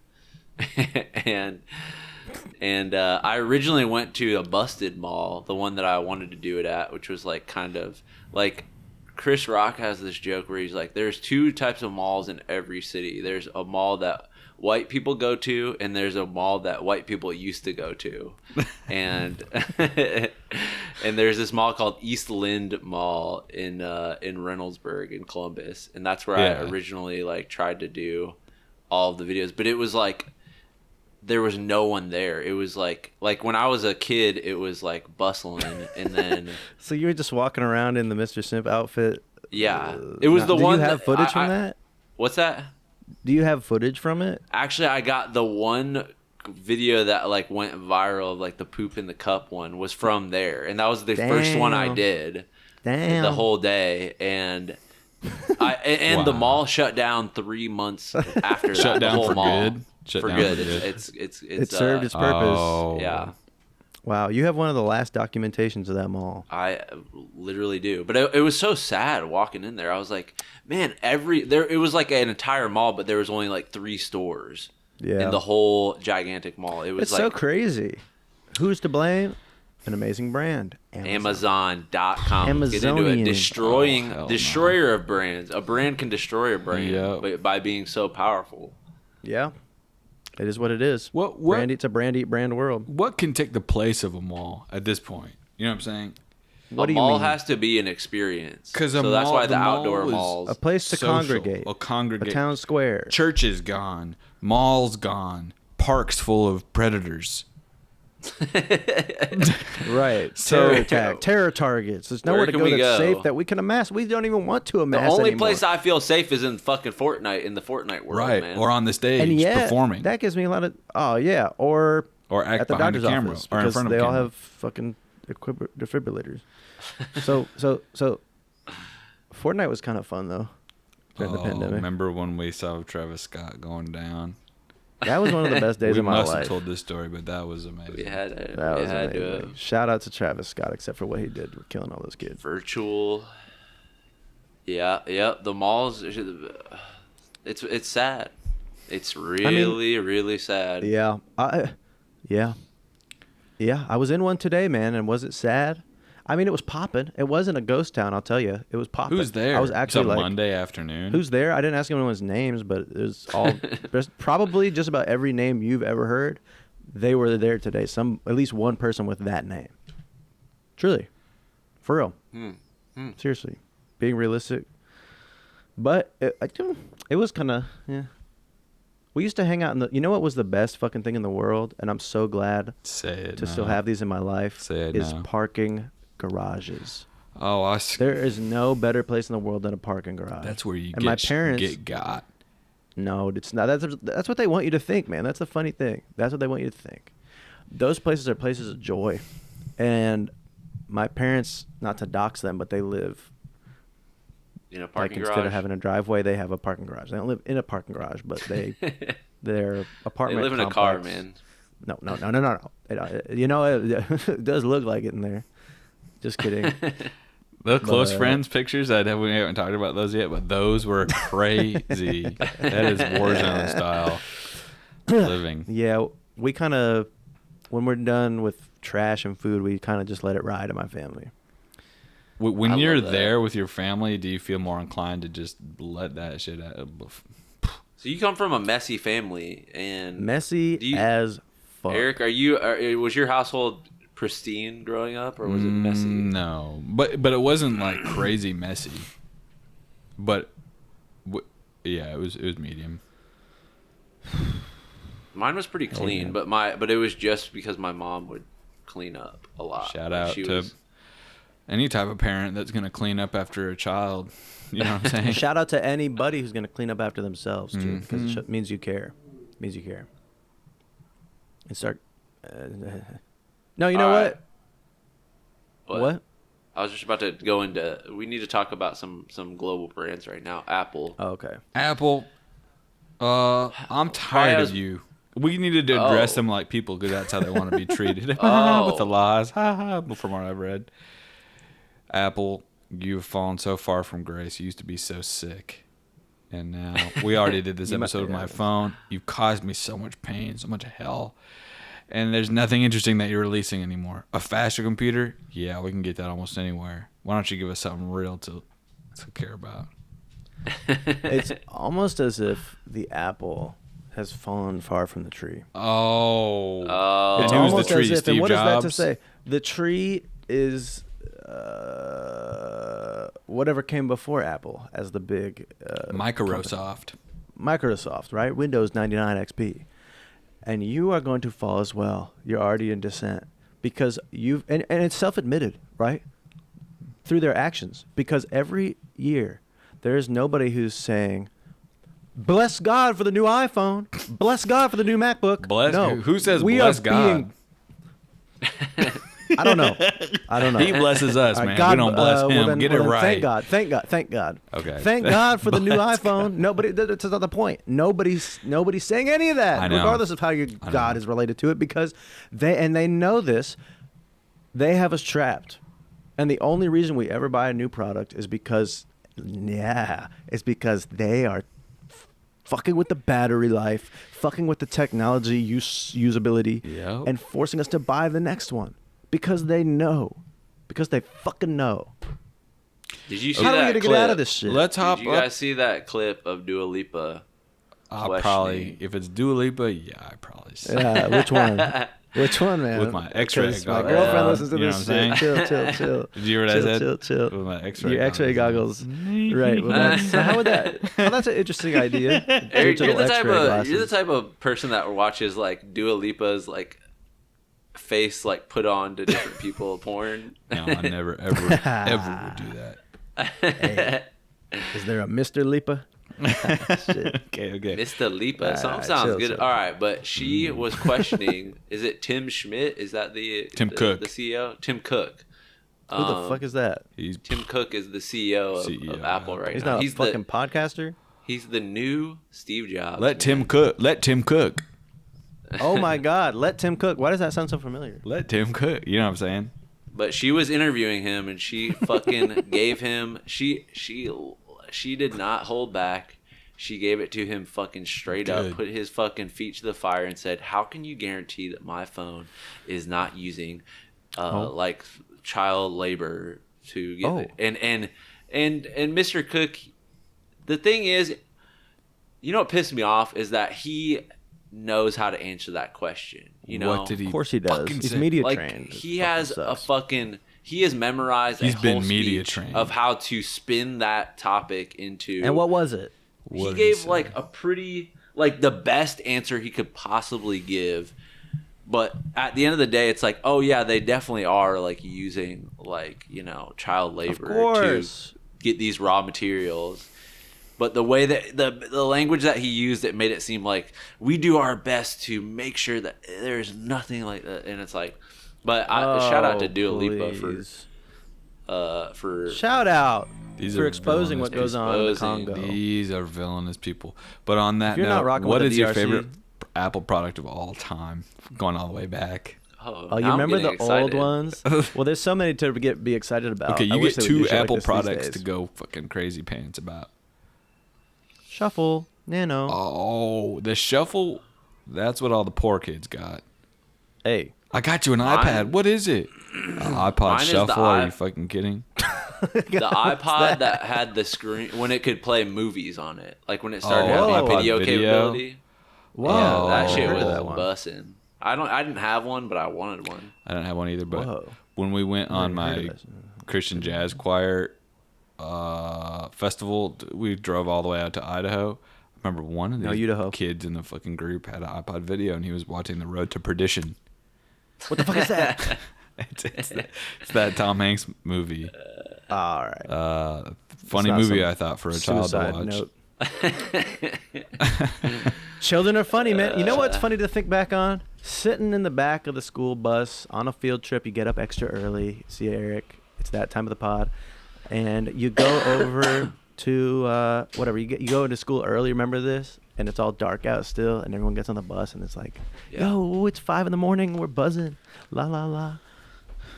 B: and I originally went to a busted mall, the one that I wanted to do it at, which was like kind of like Chris Rock has this joke where he's like, there's two types of malls in every city. There's a mall that white people go to, and there's a mall that white people used to go to. And and there's this mall called East Lind Mall in Reynoldsburg in Columbus, and that's where
C: Yeah.
B: I originally like tried to do all of the videos. But it was like there was no one there. It was like when I was a kid, it was like bustling, and then
D: So you were just walking around in the Mr. Simp outfit.
B: yeah, it was
D: Now,
B: the
D: do
B: one.
D: you have footage from
B: I-
D: that?
B: What's that?
D: Do you have footage from it?
B: Actually, I got the one video that like went viral of like the poop in the cup one was from there, and that was the first one I
D: Damn.
B: did
D: Damn.
B: the whole day, and the
C: Wow.
B: mall shut down 3 months after that.
C: Shut
B: the
C: down
B: whole
C: for
B: mall.
C: good? Shut
B: For
C: down
B: good.
C: for good.
B: It's
D: It served its purpose.
C: Oh.
B: yeah.
D: Wow, you have one of the last documentations of that mall.
B: I literally do, but it was so sad walking in there. I was like, man, it was like an entire mall, but there was only like 3 stores
D: Yeah.
B: in the whole gigantic mall. It was
D: It's
B: like
D: so crazy. Who's to blame? An amazing brand.
B: Amazon.com. Let's get into it.
D: Amazonian.
C: Oh, hell no.
B: Destroyer of brands. A brand can destroy a brand
C: Yep.
B: by being so powerful.
D: Yeah. It is what it is.
C: What-
D: It's a brand eat brand world.
C: What can take the place of a mall at this point? You know what I'm saying?
D: What
B: a
D: do you
B: mall
D: mean?
B: has to be an experience.
C: 'Cause a
B: so that's
C: mall-
B: why the
C: the mall
B: outdoor
C: is
B: malls.
D: A place to
C: Social.
D: congregate.
C: A congregate.
D: A town square.
C: Church is gone. Malls gone. Parks full of predators.
D: Right.
C: So-
D: Terror targets. There's nowhere
B: Where
D: to
B: can
D: go
B: we
D: that's
B: go?
D: safe that we can amass. We don't even want to
B: The
D: amass
B: only
D: anymore.
B: place I feel safe is in fucking Fortnite, in the Fortnite world,
C: Right.
B: man.
C: Or on the stage
D: and yet,
C: performing.
D: that gives me a lot of. Oh yeah, or
C: Or
D: at the
C: behind a
D: doctor's
C: camera.
D: office
C: Or in
D: because
C: front of
D: they
C: a
D: all
C: camera.
D: have fucking defibrillators. so, Fortnite was kind of fun though during the pandemic.
C: Remember when we saw Travis Scott going down?
D: That was one of the best days
C: We
D: of my
C: must
D: life.
C: have told this story, but that was amazing.
B: We had a,
D: That
B: we
D: was
B: had
D: amazing. Shout out to Travis Scott, except for what he did with killing all those kids.
B: virtual. Yeah. The malls. It's sad. It's really sad.
D: Yeah, yeah. I was in one today, man, and was it sad? I mean, it was popping. It wasn't a ghost town, I'll tell you. It was popping.
C: Who's there?
D: I was actually
C: It's a
D: like,
C: Monday afternoon.
D: who's there? I didn't ask anyone's names, but it was all there's probably just about every name you've ever heard. They were there today. At least one person with that name. Truly, for real. Seriously, being realistic. But it was kind of We used to hang out in the. You know what was the best fucking thing in the world, and I'm so glad
C: Say it
D: to
C: now.
D: still have these in my life.
C: Say it
D: is
C: now.
D: parking garages.
C: Oh,
D: There is no better place in the world than a parking garage.
C: that's where you
D: and my parents,
C: get got.
D: No, it's not. That's what they want you to think, man. That's the funny thing. That's what they want you to think. Those places are places of joy, and my parents, not to dox them, but they live
B: In a
D: like
B: parking
D: instead
B: garage.
D: of having a driveway, they have a parking garage. They don't live in a parking garage, but their
B: They
D: apartment.
B: live in a car,
D: complex-
B: man.
D: No. It does look like it in there. Just kidding.
C: The close
D: But-
C: friends pictures, we haven't talked about those yet, but those were crazy. That is Warzone style living.
D: Yeah, we kind of, when we're done with trash and food, we kind of just let it ride in my family.
C: When
B: I
C: you're
B: love that.
C: there with your family, do you feel more inclined to just let that shit out?
B: So you come from a messy family, and
D: Messy
B: Do you-
D: as fuck.
B: Eric, was your household pristine growing up, or was it messy?
C: No, but it wasn't like crazy messy. But yeah, it was medium.
B: Mine was pretty clean,
D: man.
B: but it was just because my mom would clean up a lot.
C: Shout
B: Like,
C: out
B: she
C: to
B: was-
C: any type of parent that's gonna clean up after a child. You know what I'm saying?
D: Shout out to anybody who's going to clean up after themselves, too, because
C: Mm-hmm.
D: it means you care. It means you care. And start... no, you know
B: All
D: what?
B: right.
D: What?
B: I was just about to go into. We need to talk about some global brands right now. Apple.
D: Oh, okay.
C: Apple. I'm tired of you. We needed to address
B: Oh.
C: them like people because that's how they want to be treated.
B: Oh.
C: With the lies. From what I've read. Apple, you've fallen so far from grace. You used to be so sick. And now, we already did this episode with my phone. You've caused me so much pain, so much hell. And there's nothing interesting that you're releasing anymore. A faster computer? Yeah, we can get that almost anywhere. Why don't you give us something real to care about?
D: It's almost as if the apple has fallen far from the tree.
C: Oh.
B: Oh.
D: It's
C: And who's the
D: almost
C: tree?
D: as if,
C: Steve
D: and what is that to
C: Jobs?
D: say? The tree is whatever came before Apple as the big
C: Microsoft.
D: Microsoft, right? Windows 99 XP. And you are going to fall as well. You're already in descent because and it's self-admitted, right? Through their actions. Because every year there is nobody who's saying, bless God for the new iPhone. Bless God for the new MacBook.
C: Bless
D: no,
C: who says
D: we
C: bless
D: are
C: God?
D: I don't know.
C: He blesses us,
D: All
C: man.
D: right,
C: we don't bless him.
D: well then-
C: Get
D: well
C: it
D: then
C: right.
D: Thank God.
C: Okay.
D: Thank God for the new
C: Bless
D: iPhone. Nobody. That's not the point. Nobody's saying any of that,
C: I know.
D: regardless of how your
C: I
D: God
C: know.
D: is related to it, because they know this. They have us trapped, and the only reason we ever buy a new product is because they are fucking with the battery life, fucking with the technology usability,
C: Yep.
D: and forcing us to buy the next one because they know, because they fucking know.
B: Did you see
D: How are we
B: that
D: gonna
B: clip?
D: get out of this shit?
C: Let's hop
B: Did you
C: up.
B: guys see that clip of Dua Lipa?
C: I'll probably, if it's Dua Lipa, yeah, I probably see.
D: Yeah, which one? Which one, man?
C: With my X-ray
D: Because my
C: goggles
D: girlfriend
C: on,
D: listens to
C: you know
D: this
C: what I'm
D: shit. Chill.
C: Did you hear what I said?
D: Chill.
C: With my X-ray
D: Your X-ray
C: goggles
D: goggles. Right. Well, so how would that? Oh, that's an interesting idea.
B: Eric,
D: Digital X-ray
B: you're the
D: glasses.
B: type of person that watches like Dua Lipa's like face like put on to different people porn.
C: No, I never, ever would do that.
D: Is there a Mr. Lipa? Shit.
C: Okay.
B: Mr. Lipa.
D: Alright,
B: Sounds good.
D: chill.
B: All right, but she was questioning. Is it Tim Schmidt? Is that
C: Tim Cook.
B: the CEO? Tim Cook.
D: Who the fuck is that?
C: He's
B: Tim Cook is the CEO of,
C: CEO
B: of Apple right
D: He's
B: now.
D: not a fucking podcaster.
B: He's the new Steve Jobs.
C: let Tim cook. Let Tim cook.
D: Oh my God, let Tim cook. Why does that sound so familiar?
C: Let Tim cook. You know what I'm saying?
B: But she was interviewing him, and she fucking gave him. She did not hold back. She gave it to him fucking straight up.
C: Good.
B: Put his fucking feet to the fire and said, "How can you guarantee that my phone is not using, like child labor to get it?" And Mr. Cook, the thing is, you know what pissed me off is that he knows how to answer that question. You know,
C: What did he
D: Of course he does.
C: fucking
D: He's
C: say?
D: media
B: like
D: trained.
B: he has a fucking he has memorized
C: He's
B: a
C: been
B: whole
C: media
B: speech
C: trained.
B: of how to spin that topic into.
D: And what was it?
B: He
C: What did
B: gave
C: say?
B: like a pretty like the best answer he could possibly give. But at the end of the day, it's like, oh yeah, they definitely are like using like, you know, child labor to
D: course.
B: get these raw materials. But the way that the language that he used, it made it seem like we do our best to make sure that there's nothing like that. And it's like, but shout out to Dua Lipa
D: please.
B: for
D: Shout out
C: These
D: for
C: are
D: exposing
C: villainous
D: what goes on in the
B: Exposing
D: Congo.
C: These are villainous people. But on that
D: If you're not
C: note,
D: rocking
C: what
D: with
C: is
D: the
C: your
D: DRC
C: favorite Apple product of all time? Going all the way back.
D: Oh,
B: now
D: you
B: I'm
D: remember the
B: getting
D: old
B: excited.
D: ones? Well, there's so many to be excited about.
C: Okay,
D: I
C: you
D: wish
C: get
D: they would do
C: two
D: shit like
C: Apple
D: this these
C: products
D: days.
C: to go fucking crazy pants about.
D: Shuffle, Nano.
C: Oh, the Shuffle. That's what all the poor kids got.
D: Hey,
C: I got you an
B: Mine-
C: iPad. What is it? An iPod
B: Mine is the
C: Shuffle? Are
B: i-
C: you fucking kidding?
B: The iPod that had the screen when it could play movies on it, like when it started
C: Oh,
B: having
C: iPod
B: video
C: video?
B: capability.
D: whoa,
B: Yeah, that
C: Oh.
B: shit
D: Heard
B: was
D: of that one.
B: bussin'. I didn't have one, but I wanted one.
C: I don't have one either, but
D: Whoa.
C: when we went on
D: Never heard
C: my
D: of that.
C: Christian jazz choir festival, we drove all the way out to Idaho. I remember one of
D: No,
C: these
D: Idaho.
C: kids in the fucking group had an iPod video, and he was watching The Road to Perdition.
D: What the fuck is that?
C: It's that Tom Hanks movie.
D: All right.
C: Funny
D: not
C: movie,
D: some
C: I thought, for a child to
D: Suicide
C: watch.
D: note. Children are funny, man. You know what's funny to think back on? Sitting in the back of the school bus on a field trip, you get up extra early, see Eric. It's that time of the pod, and you go over to whatever you go into school early. Remember this? And it's all dark out still, and everyone gets on the bus, and it's like,
B: Yeah.
D: "Yo, it's 5 a.m. We're buzzing, la la la."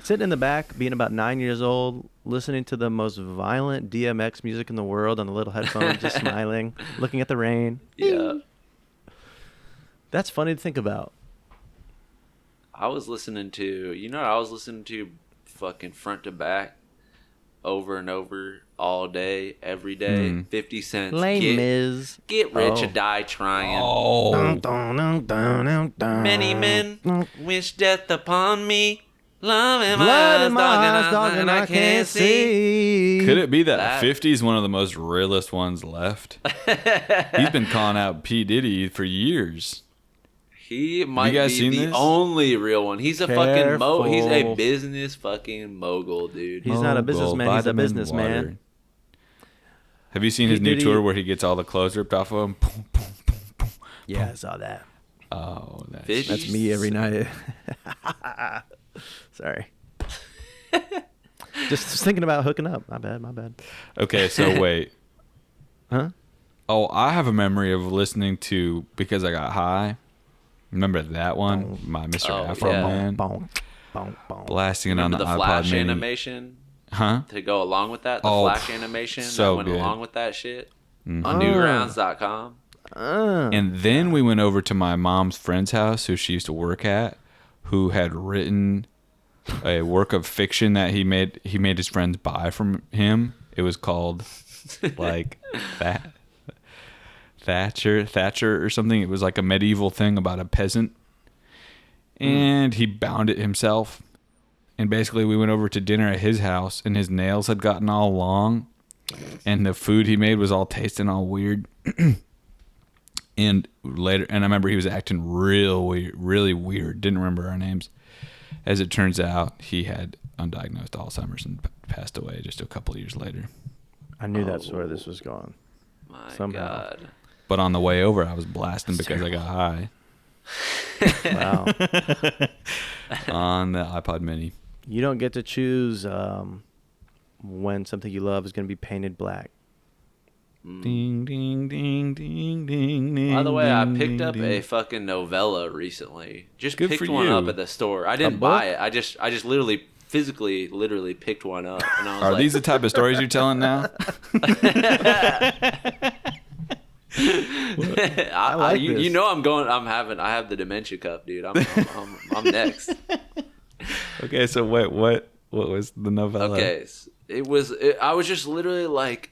D: Sitting in the back, being about 9 years old, listening to the most violent DMX music in the world on the little headphones, just smiling, looking at the rain.
B: Yeah,
D: That's funny to think about.
B: I was listening to I was listening to fucking front to back, over and over all day, every day. 50 cents.
D: Lame Miz.
B: Get rich
D: Oh.
B: or die trying.
C: Oh,
B: Many men wish death upon me. Love in my
D: Blood
B: eyes,
D: in my eyes, dog, and I can't see.
C: could it be that
B: That-
C: 50 is one of the most realist ones left? He's been calling out P. Diddy for years.
B: He might
C: guys
B: be
C: seen
B: the
C: this?
B: only real one. He's a fucking He's a
D: Careful.
B: business fucking mogul, dude.
D: He's not a
C: Mogul,
D: businessman, he's a
C: vitamin
D: businessman.
C: water. Have you seen his
D: P.
C: new
D: Diddy-
C: tour where he gets all the clothes ripped off of him? Boom, boom, boom, boom.
D: Yeah, I saw that.
C: Oh,
B: Fish?
D: That's me every night. Sorry. Just thinking about hooking up. My bad.
C: Okay, so wait.
D: Huh?
C: Oh, I have a memory of listening to Because I Got High. Remember that one? My Mr.
B: Oh,
C: Afro
B: yeah.
C: Man.
D: Bonk, bonk, bonk.
C: Blasting it
B: Remember
C: on the
B: the
C: iPod
B: Flash
C: Mini.
B: animation
C: Huh?
B: to go along with that? The
C: Oh,
B: Flash animation
C: so
B: that went
C: good.
B: along with that shit
C: Mhm.
B: on newgrounds.com.
C: And then we went over to my mom's friend's house, who she used to work at, who had written a work of fiction that he made his friends buy from him. It was called like Thatcher or something. It was like a medieval thing about a peasant. And he bound it himself. And basically we went over to dinner at his house, and his nails had gotten all long, and the food he made was all tasting all weird. And later, and I remember he was acting really weird. Didn't remember our names. As it turns out, he had undiagnosed Alzheimer's and passed away just a couple of years later.
D: I knew that's where this was going.
B: My
D: Somehow.
B: God.
C: But on the way over, I was blasting Because I Got High
D: Wow.
C: on the iPod Mini.
D: You don't get to choose when something you love is going to be painted black.
C: Ding, ding, ding, ding, ding, ding.
B: By the way, I
C: ding,
B: picked
C: ding,
B: up
C: ding.
B: a fucking novella recently. Just
C: Good
B: picked
C: for
B: one
C: you.
B: up at the store. I didn't
D: book?
B: buy it. I just literally, physically, literally picked one up. And I was
C: Are
B: like,
C: these the type of stories you're telling now?
B: I
D: like
B: you,
D: this.
B: you know I'm going. I have the dementia cup, dude. I'm next.
C: Okay, so what was the novella?
B: Okay, I was just literally like,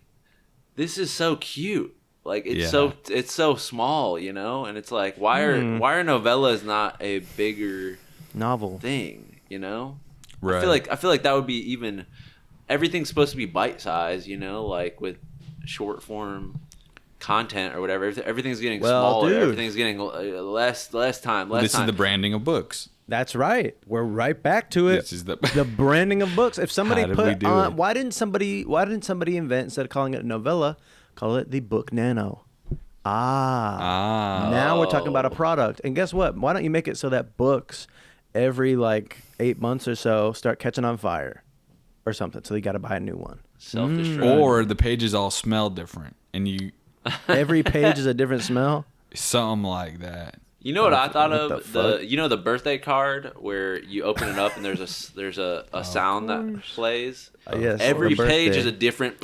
B: this is so cute. Like it's
C: Yeah.
B: so small, you know. And it's like, why are novellas not a bigger
D: Novel.
B: thing, you know?
C: Right.
B: I feel like that would be even. Everything's supposed to be bite size, you know, like with short form content or whatever. Everything's getting
D: Well,
B: smaller.
D: dude.
B: Everything's getting less time.
C: This is the branding of books.
D: That's right. We're right back to it.
C: This is the
D: The branding of books. If somebody
C: How did we
D: put
C: do
D: on,
C: it?
D: why didn't somebody invent, instead of calling it a novella, call it the book nano? Now we're talking about a product. And guess what? Why don't you make it so that books every like 8 months or so start catching on fire or something? So you got to buy a new one.
B: Self-destruct.
C: Or the pages all smell different, and you
D: Every page is a different smell.
C: something like that.
B: You know what I thought
D: what
B: of?
D: the fuck?
B: You know the birthday card where you open it up and there's a sound that plays.
D: Yes.
B: Every
D: the
B: page
D: birthday.
B: is a different.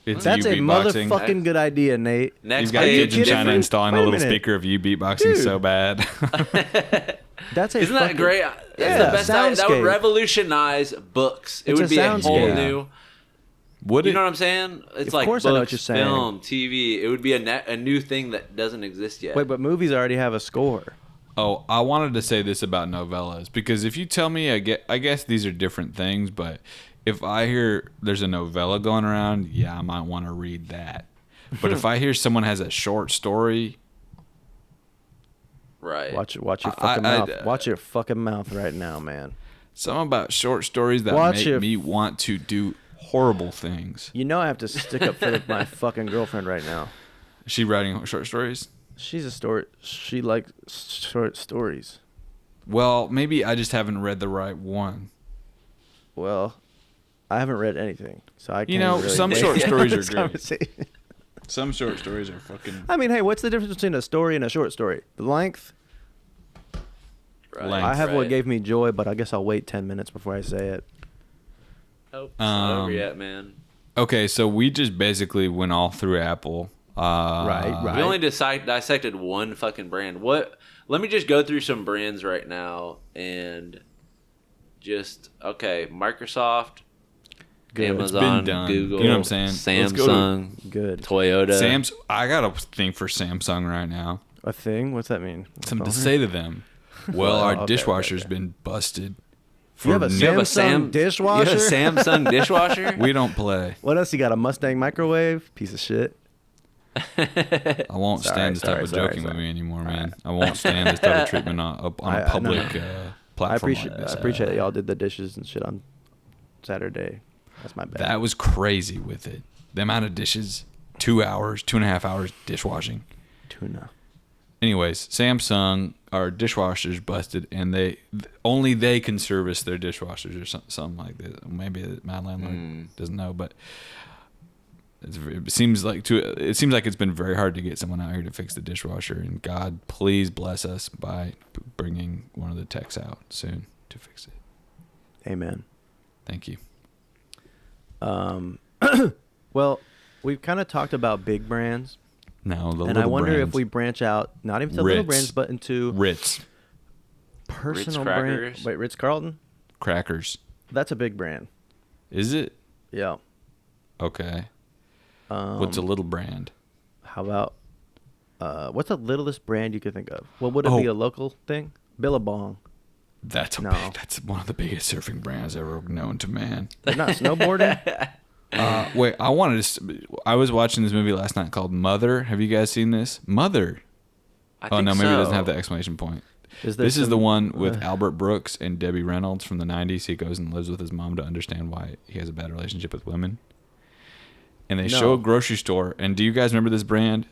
C: It's
D: That's
C: you
D: a
C: beatboxing.
D: motherfucking good idea, Nate.
B: Next
C: You've got
B: page.
C: kids in
D: kidding
C: China
D: me?
C: installing
D: Wait
C: a
D: a
C: little
D: minute.
C: speaker of you beatboxing
D: Dude.
C: so bad.
D: That's a
B: Isn't that
D: fucking-
B: great?
D: Yeah,
B: That's the best. That would
D: soundscape.
B: revolutionize books. It
D: It's
B: would
D: a
B: be a whole
D: soundscape.
B: new.
C: Would
B: You
C: it?
B: know what I'm saying? It's
D: Of
B: like
D: course
B: books,
D: I know what you're saying.
B: film, TV. It would be a new thing that doesn't exist yet.
D: Wait, but movies already have a score.
C: Oh, I wanted to say this about novellas because if you tell me, I guess these are different things, but if I hear there's a novella going around, yeah, I might want to read that. But if I hear someone has a short story,
B: right.
D: Watch your fucking
C: I-
D: mouth.
C: I-
D: Watch your fucking mouth right now, man.
C: something about short stories that
D: Watch
C: make
D: your-
C: me want to do horrible things.
D: You know I have to stick up for my fucking girlfriend right now.
C: Is she writing short stories?
D: She's a story. She likes short stories.
C: Well, maybe I just haven't read the right one.
D: Well, I haven't read anything, so I can't.
C: know,
D: really
C: some
D: weigh
C: short
D: in on
C: stories are
D: this
C: great.
D: conversation.
C: Some short stories are fucking
D: I mean, hey, what's the difference between a story and a short story? The length.
B: Right.
C: Length.
D: I have
B: right.
D: what gave me joy, but I guess I'll wait 10 minutes before I say it.
B: Oh, it's not over
C: Um,
B: yet, man.
C: Okay, so we just basically went all through Apple.
D: Right.
B: We only dissected one fucking brand. What? Let me just go through some brands right now and just Microsoft,
D: Good.
C: It's
B: Amazon,
C: been done.
B: Google,
C: You know what I'm saying? Let's go to-
B: Samsung,
D: Good.
B: Toyota.
C: I got a thing for Samsung right now.
D: A thing? What's that mean?
C: Something to say to them. Well,
D: Oh,
C: our
D: okay,
C: dishwasher's
D: okay.
C: been busted.
D: You have a
B: You have a
D: Samsung dishwasher?
B: You have a Samsung dishwasher?
C: We don't play.
D: What else? You got a Mustang microwave? Piece of shit.
C: I won't stand this type of joking with me anymore, man. I won't stand this type of treatment on a
D: I
C: public
D: I
C: platform
D: appreciate
C: like this.
D: I appreciate that y'all did the dishes and shit on Saturday. That's my bad.
C: That was crazy with it. The amount of dishes, 2 hours, 2.5 hours dishwashing.
D: Tuna.
C: Anyways, Samsung, our dishwasher's busted, and only they can service their dishwashers or something like that. Maybe my landlord doesn't know, but it seems like it's been very hard to get someone out here to fix the dishwasher. And God, please bless us by bringing one of the techs out soon to fix it.
D: Amen.
C: Thank you.
D: Well, we've kind of talked about big brands,
C: Now the
D: and I
C: little
D: wonder if
C: brands.
D: we branch out, not even to little
C: Ritz.
D: brands, but into
C: Ritz
D: personal
B: crackers.
D: brands. Wait, Ritz Carlton?
C: crackers.
D: That's a big brand.
C: Is it?
D: Yeah.
C: Okay. What's a little brand?
D: How about what's the littlest brand you could think of? What would it be?
C: Oh.
D: A local thing? Billabong.
C: That's
D: No.
C: That's one of the biggest surfing brands ever known to man.
D: They're not snowboarding.
C: Wait, I was watching this movie last night called Mother. Have you guys seen this? Mother.
B: I
C: Oh
B: think
C: no, maybe it doesn't
B: so.
C: have the exclamation point.
D: Is there
C: This is the
D: some-
C: one with Albert Brooks and Debbie Reynolds from the 90s. He goes and lives with his mom to understand why he has a bad relationship with women. And they show
D: No.
C: a grocery store. And do you guys remember this brand?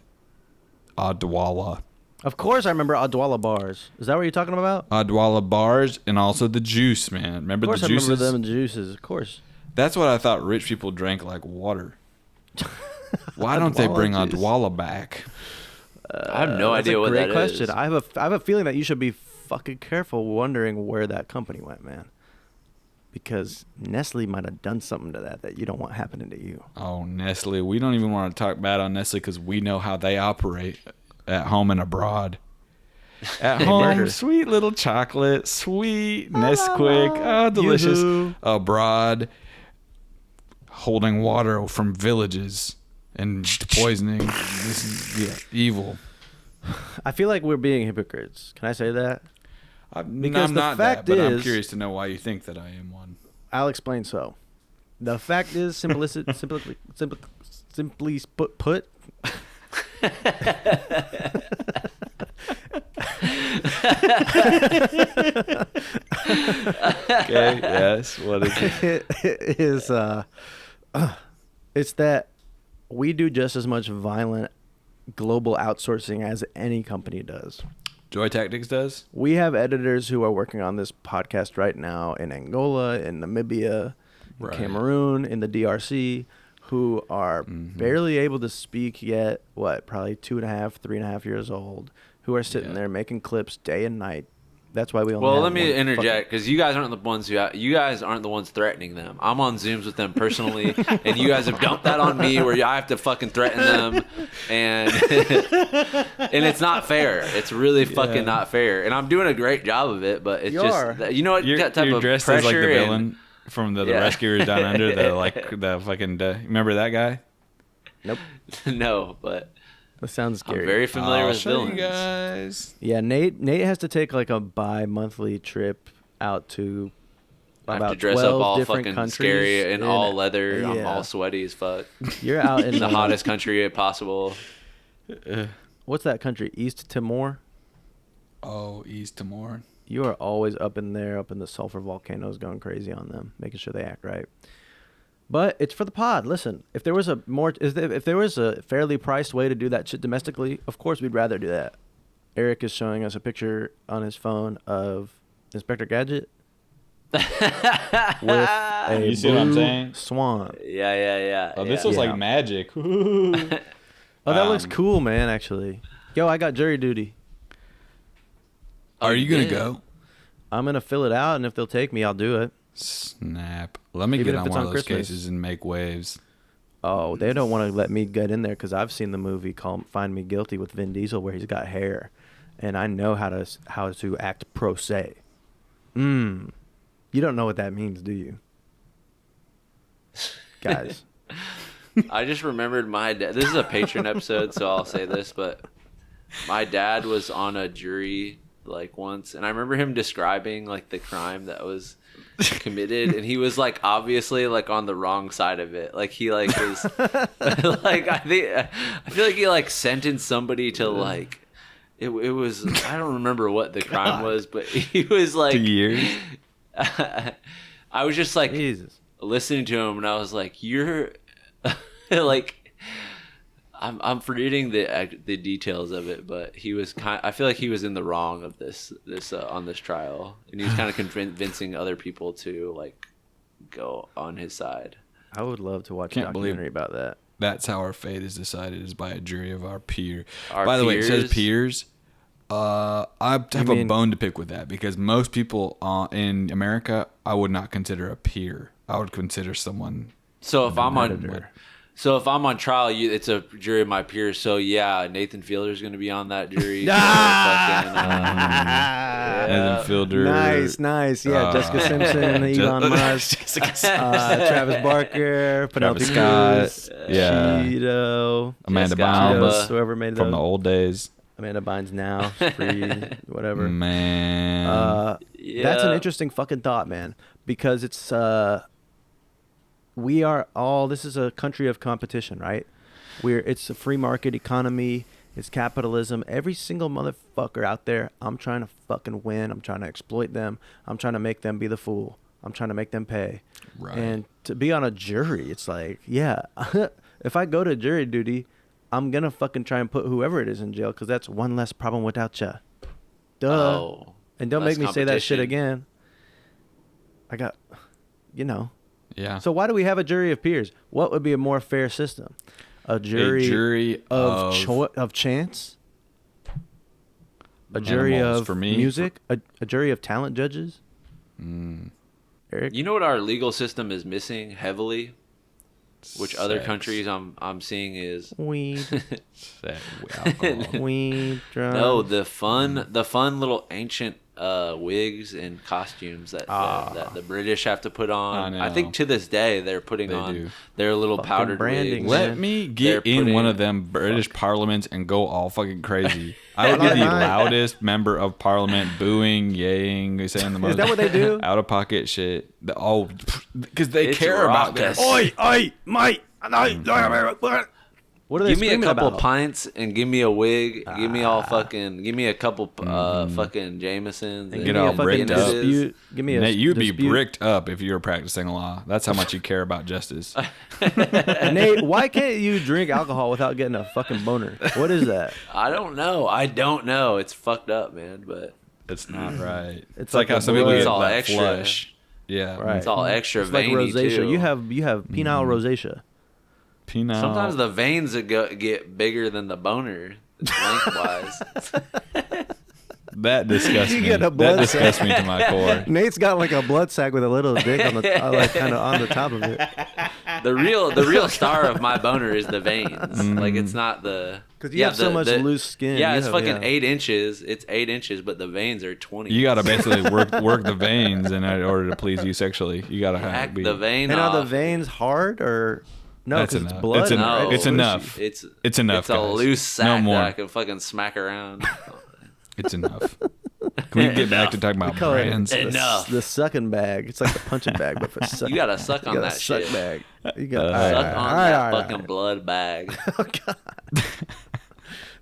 C: Odwalla.
D: Of course, I remember Odwalla bars. Is that what you're talking about?
C: Odwalla bars and also the juice, man. Remember
D: Of course,
C: the
D: I
C: juices?
D: remember them juices. Of course.
C: That's what I thought rich people drank like water. Why don't they bring Odwalla back?
B: I have no
D: That's
B: idea
D: a
B: what
D: great
B: that
D: question.
B: is.
D: I have a feeling that you should be fucking careful wondering where that company went, man. Because Nestle might have done something to that you don't want happening to you.
C: Oh, Nestle. We don't even want to talk bad on Nestle because we know how they operate at home and abroad. At home,
D: murder.
C: sweet little chocolate, sweet Nesquik, oh, delicious.
D: Yoo-hoo.
C: Abroad, holding water from villages and poisoning. This is evil.
D: I feel like we're being hypocrites. Can I say that? Because
C: I'm
D: the
C: not
D: fact
C: that, but I'm
D: is-
C: curious to know why you think that I am one.
D: I'll explain so. The fact is, simply put,
C: Okay, yes. What is it?
D: it is it's that we do just as much violent global outsourcing as any company does.
C: Joy Tactics does?
D: We have editors who are working on this podcast right now in Angola, in Namibia, in
C: Right.
D: Cameroon, in the DRC, who are barely able to speak yet. Probably 2.5, 3.5 years old, who are sitting
C: Yeah.
D: there making clips day and night. That's why we only.
B: Well,
D: have
B: let me
D: one
B: interject because you guys aren't the ones you guys aren't the ones threatening them. I'm on Zooms with them personally, and you guys have dumped that on me where I have to fucking threaten them, and and it's not fair. It's really fucking not fair. And I'm doing a great job of it, but it's
D: You
B: just
D: are.
B: you know what
C: You're
B: that type of
C: dressed
B: pressure
C: as like the
B: and-
C: villain from the
B: Yeah.
C: Rescuers Down Under. The fucking remember that guy?
D: Nope.
B: no, but
D: That sounds scary.
B: I'm very familiar
C: I'll
B: with
C: show
B: villains.
C: you guys.
D: Yeah, Nate has to take like a bi-monthly trip out to
B: I have
D: about
B: to dress
D: 12
B: up all
D: different
B: fucking
D: countries
B: scary and all leather. I'm
D: yeah.
B: all sweaty as fuck.
D: You're out in
B: The hottest country possible.
D: What's that country? East Timor.
C: Oh, East Timor.
D: You are always up in there, up in the sulfur volcanoes, going crazy on them, making sure they act right. But it's for the pod. Listen, if there was a fairly priced way to do that shit domestically, of course we'd rather do that. Eric is showing us a picture on his phone of Inspector Gadget with a
C: You see what I'm
D: blue
C: saying?
D: swan.
B: Yeah.
C: Oh, this
B: yeah.
C: was
D: Yeah.
C: like magic.
D: Oh, that looks
C: Um,
D: cool, man. Actually, yo, I got jury duty.
C: Are you gonna
B: yeah.
C: go?
D: I'm gonna fill it out, and if they'll take me, I'll do it.
C: Snap. Let me
D: Even
C: get
D: if
C: on
D: it's
C: one
D: on
C: of those
D: Christmas.
C: cases and make waves.
D: Oh, they don't want to let me get in there because I've seen the movie called Find Me Guilty with Vin Diesel where he's got hair, and I know how to act pro se. You don't know what that means, do you, guys?
B: I just remembered my dad. This is a patron episode, so I'll say this, but my dad was on a jury like once, and I remember him describing like the crime that was committed, and he was like obviously like on the wrong side of it. Like he like was like I feel like he like sentenced somebody to like it was I don't remember what the crime was, but he was like
C: 2 years.
B: I was just like
D: Jesus.
B: listening to him, and I was like, "You're like." I'm forgetting the details of it, but he was I feel like he was in the wrong of this on this trial, and he was kind of convincing other people to like go on his side.
D: I would love to watch a
C: Can't believe-
D: documentary about that.
C: That's how our fate is decided, is by a jury of our peer.
B: Our
C: By the way, it says
B: peers?
C: peers. I have a
D: mean-
C: bone to pick with that because most people in America, I would not consider a peer. I would consider someone.
B: So if I'm on,
D: Competitor.
B: so if I'm on trial, it's a jury of my peers. So yeah, Nathan Fielder's going to be on that jury.
C: Nathan Fielder.
D: Nice. Yeah, Jessica Simpson, Elon Musk, Travis Barker, Penelope
C: Scott,
D: Cruz,
C: yeah.
D: Cheeto,
C: Amanda
B: Jessica
C: Bynes
B: Alba.
D: whoever made
C: from
D: those.
C: the old days.
D: Amanda Bynes now, free, whatever.
C: Man.
D: That's an
B: Yeah.
D: interesting fucking thought, man, because it's we are all, this is a country of competition, right? It's a free market economy, it's capitalism. Every single motherfucker out there, I'm trying to fucking win. I'm trying to exploit them. I'm trying to make them be the fool. I'm trying to make them pay.
C: Right.
D: And to be on a jury, it's like, yeah, if I go to jury duty, I'm gonna fucking try and put whoever it is in jail because that's one less problem without ya. Duh.
B: Oh,
D: And don't
B: less
D: make me say that shit
B: competition.
D: again. I got, you know,
C: Yeah.
D: So why do we have a jury of peers? What would be a more fair system? A jury of chance? A jury
C: Animals,
D: of
C: for me,
D: music? A jury of talent judges? Eric?
B: You know what our legal system is missing heavily, which other
C: Sex.
B: countries I'm seeing is
D: Weed.
C: Sex, alcohol.
D: Weed, drugs.
B: no the fun little ancient wigs and costumes that the British have to put on.
C: I
B: I think
C: know.
B: to this day they're putting
C: They
B: on
C: do.
B: their little
D: Fucking
B: powdered
D: branding,
B: wigs.
D: man.
C: Let me
B: They're
C: get in one
B: putting-
C: of them British parliaments and go all fucking crazy. I would be the
D: Mine.
C: loudest member of parliament, booing, yaying, saying the most
D: that what they do?
C: out of pocket shit. Because they
B: It's
C: care about their.
B: raucous.
D: Oi, mate! What are they
B: Give me a
D: screaming
B: couple
D: about?
B: pints and give me a wig. Give me a couple fucking Jamesons.
C: Get
D: Give me
C: all
D: a fucking
C: bricked up.
D: dispute. Give me a
C: Nate, you'd be
D: dispute.
C: bricked up if you were practicing law. That's how much you care about justice.
D: Nate, why can't you drink alcohol without getting a fucking boner? What is that?
B: I don't know. It's fucked up, man. But
C: It's not right.
D: It's
C: like
D: like
C: how
D: a
C: some people
D: blood-
C: get
B: It's all
C: that
B: extra.
C: flush. Yeah,
D: Right.
B: it's all extra
D: It's like
B: veiny
D: rosacea.
B: too.
D: You have penile rosacea.
C: Penile.
B: Sometimes the veins that get bigger than the boner lengthwise.
C: that disgusts
D: You
C: me.
D: get a
C: That
D: blood
C: disgusts me to my core.
D: Nate's got like a blood sac with a little dick on the like kind of on the top of it.
B: The real star of my boner is the veins. Like it's not the
D: 'Cause you have so much loose skin.
B: Yeah,
D: You
B: it's
D: have-
B: fucking
D: yeah.
B: 8 inches. It's 8 inches, but the veins are 20.
C: You gotta basically work the veins in order to please you sexually. You gotta have
B: hack
C: be,
B: the vein
D: And
B: off.
D: are the veins hard or no?
C: That's
D: Because it's
C: enough.
D: blood.
C: It's enough.
B: No,
D: right?
C: It's enough. It's enough,
B: It's a
C: guys.
B: loose sack
C: No more.
B: that I can fucking smack around.
C: It's enough. Can we get back to talking about
D: Call it
C: brands?
D: the-
B: Enough.
D: The sucking bag. It's like the punching bag, but for sucking.
B: You gotta suck on
D: You gotta
B: that
D: suck
B: shit.
D: bag. You got
B: Suck on that fucking blood bag.
D: Oh, God.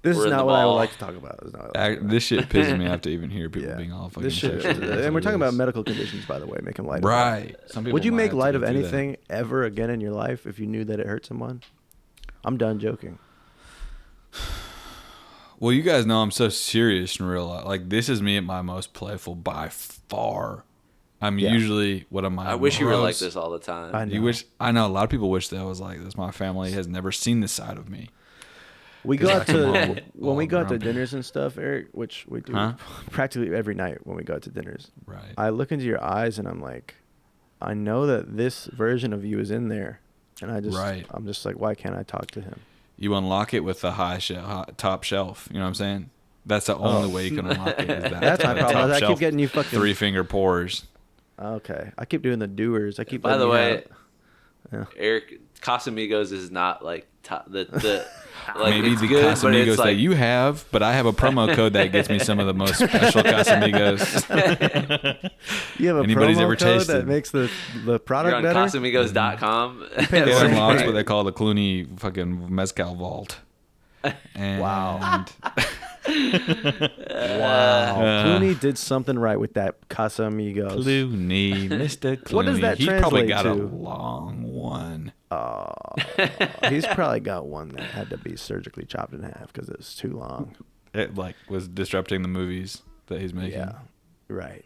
D: This
B: We're
D: is
B: in
D: not
B: the
D: what I would
B: ball.
D: like to talk about. This is not what I would like to talk
C: This shit pisses me off to even hear people
D: about.
C: being all fucking
D: This shit,
C: sexual.
D: and we're talking about
C: That's
D: medical conditions, by the way, making light of it.
C: right. Some people
D: Would you
C: might
D: make
C: have to
D: light
C: go
D: of
C: through that.
D: anything ever again in your life if you knew that it hurt someone? I'm done joking.
C: Well, you guys know I'm so serious in real life. Like, this is me at my most playful by far. I'm
D: Yeah.
C: usually what am I?
B: I wish you were like
C: morose?
B: this all the time.
D: I know.
C: You wish? I know a lot of people wish that I was like this. My family has never seen this side of me.
D: We go out
C: Come
D: to
C: on,
D: when we
C: all
D: go out to
C: grumpy.
D: dinners and stuff, Eric, which we do
C: Huh?
D: practically every night when we go out to dinners.
C: Right.
D: I look into your eyes and I'm like, I know that this version of you is in there, and
C: Right.
D: I'm just like, why can't I talk to him?
C: You unlock it with the top shelf. You know what I'm saying? That's the only way you can unlock it. Is that
D: That's my
C: the
D: problem.
C: top
D: I keep
C: shelf,
D: getting you fucking
C: 3-finger pours.
D: Okay, I keep doing the doers. I keep.
B: By the
D: letting you
B: way,
D: have-
B: Eric Casamigos is not like the like
C: Maybe
B: it's
C: the
B: good, but
C: Casamigos
B: it's like
C: that you have, but I have a promo code that gets me some of the most special Casamigos.
D: you have a
C: anybody's
D: promo
C: ever
D: code
C: tasted.
D: that makes the
B: you're
D: product
B: on
D: better.
B: Casamigos.com.
C: It unlocks what they call the Clooney fucking mezcal vault. And
D: Wow. Wow, Clooney did something right with that Casamigos.
C: Clooney, Mr. Clooney.
D: What does that
C: He probably
D: translate
C: got a
D: to?
C: long one.
D: He's probably got one that had to be surgically chopped in half because it was too long.
C: It like was disrupting the movies that he's making.
D: Yeah, right.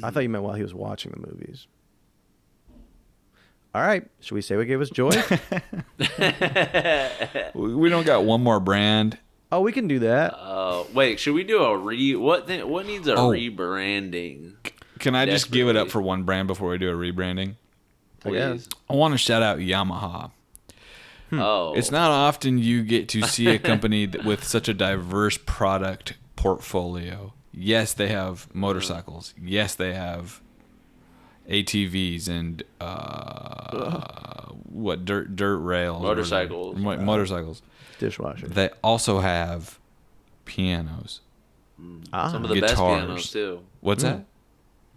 D: I thought you meant while he was watching the movies. All right, should we say what gave us joy?
C: We don't got one more brand.
D: Oh, we can do that.
B: Wait, should we do a what needs a
C: Oh.
B: rebranding?
C: Can I just give it up
B: Desperately.
C: for one brand before we do a rebranding?
D: I guess.
B: Please.
C: I want to shout out Yamaha.
B: Oh,
C: It's not often you get to see a company with such a diverse product portfolio. Yes, they have motorcycles. Yes, they have ATVs and dirt rails, or whatever.
B: Motorcycles.
C: Motorcycles.
D: Dishwasher.
C: They also have pianos.
B: some of the best
C: guitars.
B: pianos too.
C: What's that?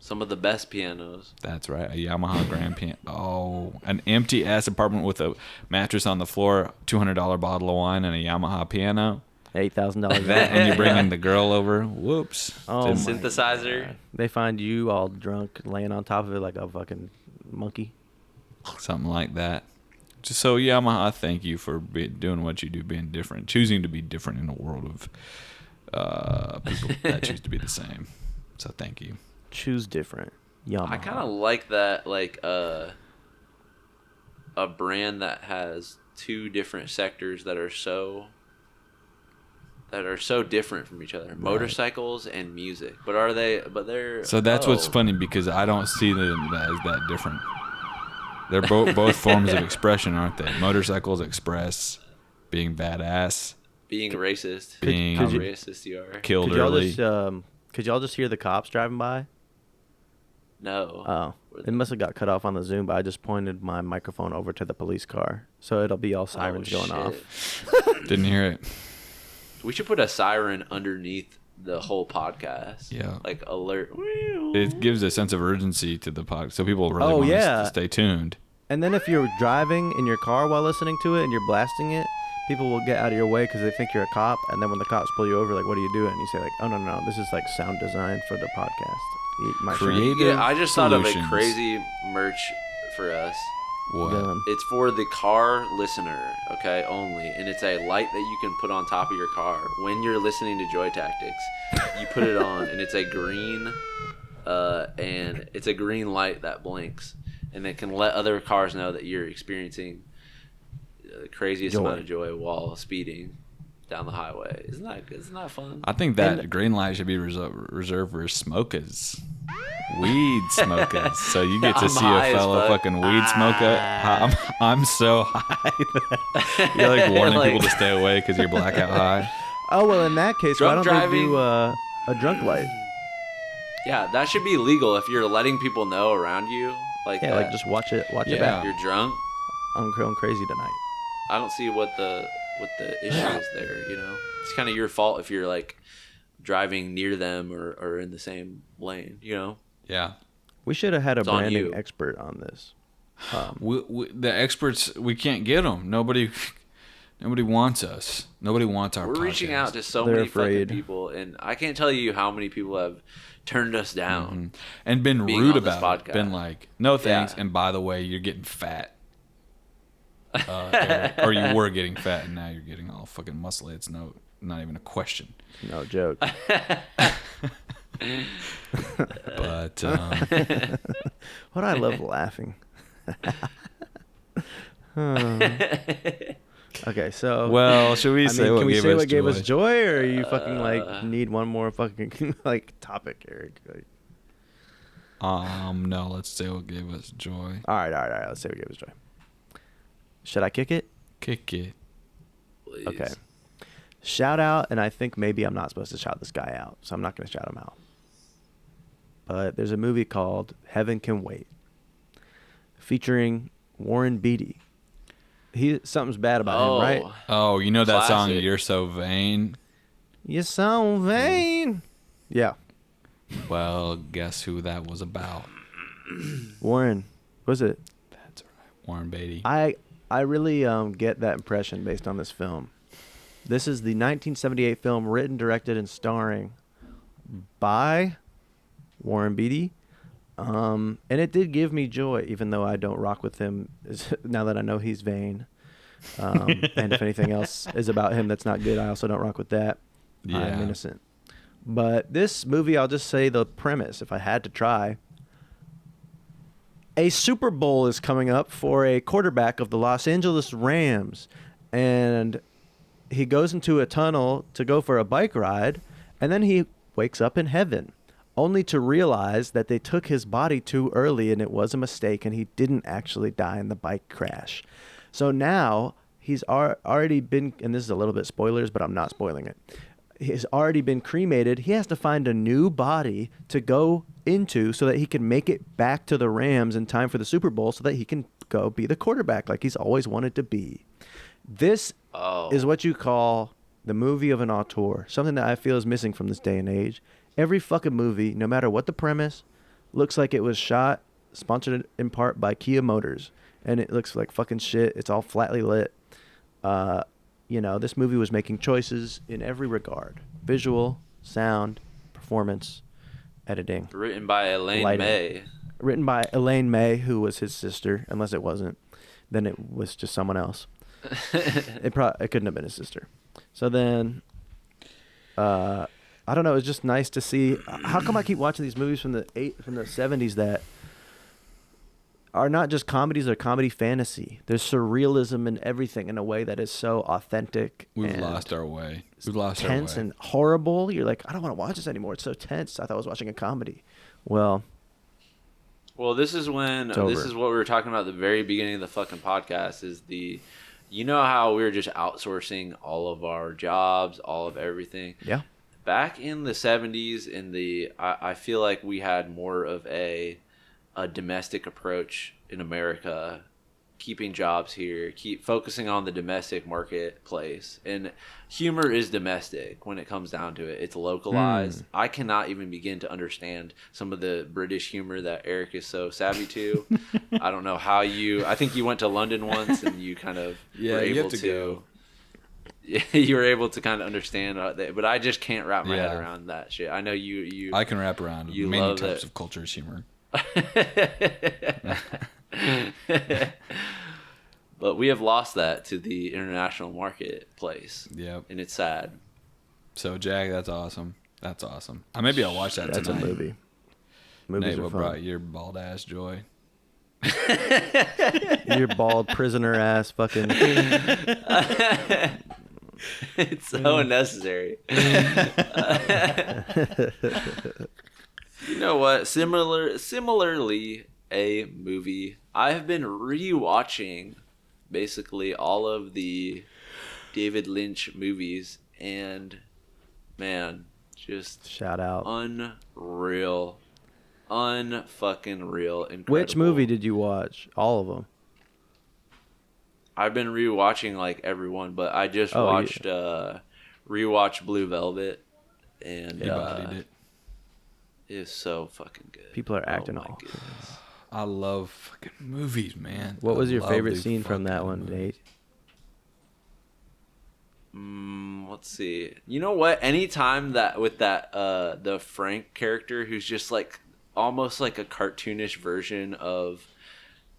B: Some of the best pianos.
C: That's right, a Yamaha grand piano. Oh, an empty ass apartment with a mattress on the floor, $200 bottle of wine, and a Yamaha piano.
D: $8,000.
C: That and you're bringing the girl over. Whoops.
D: Oh,
B: The
D: my
B: synthesizer.
D: God. They find you all drunk, laying on top of it like a fucking monkey.
C: Something like that. Just so Yamaha, thank you for doing what you do, being different, choosing to be different in a world of people that choose to be the same. So thank you.
D: Choose different. Yamaha.
B: I kind of like that, like a brand that has two different sectors that are so different from each other. Motorcycles and music. But they're
C: So that's what's funny, because I don't see them as that different. They're both forms of expression, aren't they? Motorcycles express being badass,
B: being racist,
C: being
B: how racist you are.
C: killed
D: Could y'all
C: early.
D: could y'all just hear the cops driving by?
B: No.
D: Oh, it must have got cut off on the Zoom, but I just pointed my microphone over to the police car, so it'll be all sirens going off.
C: Didn't hear it.
B: We should put a siren underneath the whole podcast.
C: Yeah.
B: Like alert.
C: It gives a sense of urgency to the podcast, so people really want us to stay tuned.
D: And then if you're driving in your car while listening to it and you're blasting it, people will get out of your way because they think you're a cop. And then when the cops pull you over, like, what are you doing? You say, like, oh, no, this is like sound design for the podcast. Eat my shit.
C: Creative
B: Yeah, I just thought of
C: solutions.
B: a crazy merch for us.
C: What?
D: Done.
B: It's for the car listener, okay, only. And it's a light that you can put on top of your car. When you're listening to Joy Tactics, you put it on, and it's a green light that blinks. And it can let other cars know that you're experiencing the craziest amount of joy while speeding down the highway. Isn't that fun?
C: I think that green light should be reserved for smokers. Weed smokers. So you get to
B: I'm
C: see a
B: high as
C: fellow
B: fuck.
C: fucking weed smoker. I'm so high. You're like warning
B: Like-
C: people to stay away because you're blackout high.
D: Oh, well, in that case, why
B: Drunk
D: don't
B: driving.
D: they do a drunk light?
B: Yeah, that should be legal if you're letting people know around you. Like,
D: Yeah,
B: that
D: like just watch it
C: Yeah.
D: back.
B: you're drunk.
D: I'm going crazy tonight.
B: I don't see what the issue is there. You know, it's kind of your fault if you're like driving near them or in the same lane. You know,
C: Yeah.
D: We should have had a
B: It's on
D: branding
B: you.
D: expert on this.
C: The experts, we can't get them. Nobody wants us. Nobody wants our
B: we're
C: podcast.
B: reaching out to so
D: They're
B: many
D: afraid.
B: fucking people, and I can't tell you how many people have turned us down.
C: And been
B: being
C: rude
B: on this
C: about it.
B: podcast.
C: Been like, no thanks.
B: Yeah.
C: And by the way, you're getting fat. Eric. Or you were getting fat, and now you're getting all fucking muscly. It's not even a question.
D: No joke.
C: But
D: What I love laughing. Okay, so
C: well, should we say
D: can
C: what
D: we
C: gave
D: say
C: us
D: what gave
C: joy?
D: us joy, or you fucking like need one more fucking like topic, Eric?
C: No, let's say what gave us joy.
D: All right. Let's say what gave us joy. Should I kick it?
C: Kick it.
B: Please.
D: Okay. Shout out, and I think maybe I'm not supposed to shout this guy out, so I'm not going to shout him out. But there's a movie called Heaven Can Wait, featuring Warren Beatty. Something's bad about him, right?
C: Oh, you know that song,
B: Classic.
C: You're So Vain?
D: You're so vain. Yeah,
C: Well, guess who that was about?
D: Warren. Was it?
C: That's right. Warren Beatty.
D: I really get that impression based on this film. This is the 1978 film written, directed, and starring by Warren Beatty. And it did give me joy, even though I don't rock with him now that I know he's vain. And if anything else is about him that's not good, I also don't rock with that.
C: Yeah.
D: I'm innocent. But this movie, I'll just say the premise, if I had to try. A Super Bowl is coming up for a quarterback of the Los Angeles Rams. And he goes into a tunnel to go for a bike ride. And then he wakes up in heaven, only to realize that they took his body too early and it was a mistake and he didn't actually die in the bike crash. So now he's already been, and this is a little bit spoilers, but I'm not spoiling it. He's already been cremated. He has to find a new body to go into so that he can make it back to the Rams in time for the Super Bowl so that he can go be the quarterback like he's always wanted to be. This is what you call the movie of an auteur, something that I feel is missing from this day and age. Every fucking movie, no matter what the premise, looks like it was shot, sponsored in part by Kia Motors, and it looks like fucking shit. It's all flatly lit. This movie was making choices in every regard: visual, sound, performance, editing.
B: Written by Elaine
D: Lighting.
B: May.
D: Written by Elaine May, who was his sister. Unless it wasn't, then it was just someone else. It couldn't have been his sister. So then, I don't know. It's just nice to see. How come I keep watching these movies from the 70s that are not just comedies, they're comedy fantasy. There's surrealism in everything in a way that is so authentic.
C: We've
D: and
C: lost our way. We've lost our
D: tense
C: way.
D: and horrible. You're like, I don't want to watch this anymore. It's so tense. I thought I was watching a comedy. Well,
B: This is when
D: It's
B: this
D: over.
B: is what we were talking about at the very beginning of the fucking podcast. Is you know how we were just outsourcing all of our jobs, all of everything.
D: yeah.
B: Back in the 70s, I feel like we had more of a domestic approach in America, keeping jobs here, keep focusing on the domestic marketplace. And humor is domestic when it comes down to it. It's localized. I cannot even begin to understand some of the British humor that Eric is so savvy to. I don't know how I think you went to London once and you kind of
C: Yeah,
B: were
C: you
B: able
C: have to go.
B: you were able to kind of understand that, but I just can't wrap my head
C: Yeah.
B: around that shit. I know you
C: I can wrap around
B: you
C: many
B: love
C: types
B: it.
C: of cultures humor.
B: But we have lost that to the international marketplace,
C: Yep.
B: and it's sad.
C: So Jack, that's awesome. That's awesome. Maybe I'll watch that
D: That's
C: tonight.
D: a movie. Movies
C: Nate,
D: are
C: what
D: fun.
C: brought your bald ass joy?
D: Your bald prisoner ass fucking.
B: It's so unnecessary. You know what? Similarly, a movie. I have been rewatching basically all of the David Lynch movies, and man, just
D: Shout out.
B: unreal, unfucking real, incredible.
D: Which movie did you watch? All of them.
B: I've been rewatching like everyone, but I just
D: Oh,
B: watched rewatched Blue Velvet, and
C: He bodied it.
B: it is so fucking good.
D: People are acting
B: my
D: all.
B: goodness.
C: I love fucking movies, man.
D: What
C: I
D: was your
C: love
D: favorite
C: these
D: scene from that
C: fucking
D: one,
C: movies.
D: Nate?
B: Let's see. You know what? Anytime that with that the Frank character, who's just like almost like a cartoonish version of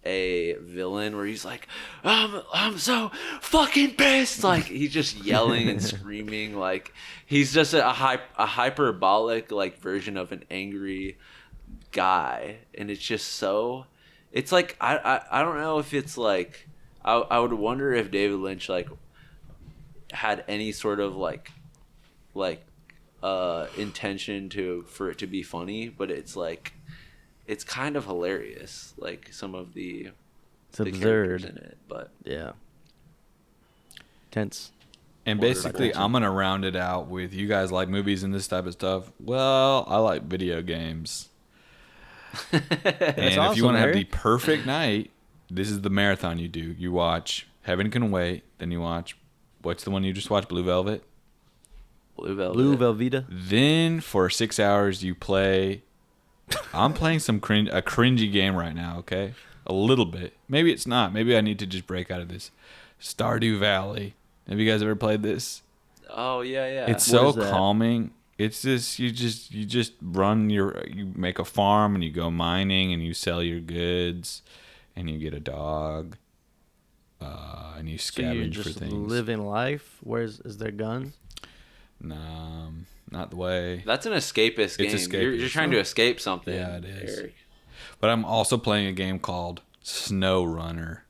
B: a villain, where he's like, I'm so fucking pissed. Like he's just yelling and screaming. Like he's just a hyperbolic like version of an angry guy, and it's just so. It's like I don't know if it's like I would wonder if David Lynch like had any sort of like intention for it to be funny, but it's like it's kind of hilarious, like some of the
D: It's
B: characters
D: absurd.
B: in it. But
D: Yeah. Tense.
C: And
B: Wonder
C: basically,
B: if-
C: I'm gonna round it out with you guys like movies and this type of stuff. Well, I like video games. And if
D: awesome,
C: you want to have the
D: Eric.
C: perfect night, this is the marathon you do. You watch Heaven Can Wait, then you watch what's the one you just watched, Blue Velvet.
B: Blue Velvet.
D: Blue Velveeta.
C: Then for 6 hours you play. I'm playing a cringy game right now. Okay, a little bit. Maybe it's not. Maybe I need to just break out of this. Stardew Valley. Have you guys ever played this?
B: Oh yeah, yeah.
C: It's
D: What
C: so
D: is that?
C: calming. It's just you just run you make a farm and you go mining and you sell your goods and you get a dog and you
D: So you're
C: scavenge for
D: just
C: things.
D: living life. Is there guns?
C: No, not the way.
B: That's an escapist game.
C: It's
B: You're
C: escapist.
B: trying to escape something.
C: Yeah, it is.
B: Eric.
C: But I'm also playing a game called Snow Runner,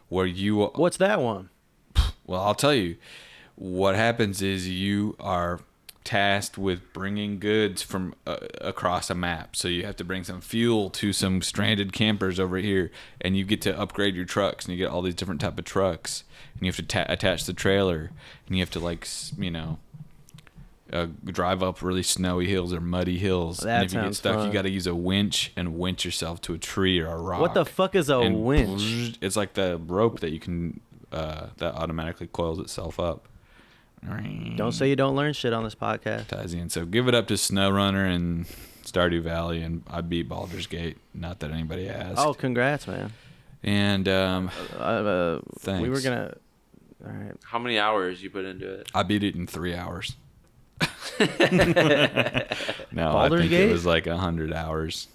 C: where you
D: What's that one?
C: Well, I'll tell you. What happens is you are tasked with bringing goods from across a map. So you have to bring some fuel to some stranded campers over here, and you get to upgrade your trucks, and you get all these different type of trucks, and you have to attach the trailer, and you have to drive up really snowy hills or muddy hills.
D: That
C: and if you get
D: sounds
C: stuck,
D: fun.
C: you got to use a winch and winch yourself to a tree or a rock.
D: What the fuck is a
C: And
D: winch?
C: It's like the rope that you can that automatically coils itself up.
D: Don't say you don't learn shit on this podcast.
C: Ties in. So give it up to SnowRunner and Stardew Valley, and I beat Baldur's Gate. Not that anybody asked.
D: Oh, congrats, man.
C: And
D: We
C: Thanks.
D: were gonna. All right.
B: How many hours you put into it?
C: I beat it in 3 hours. No,
D: Baldur's
C: I think
D: Gate?
C: it was like 100 hours.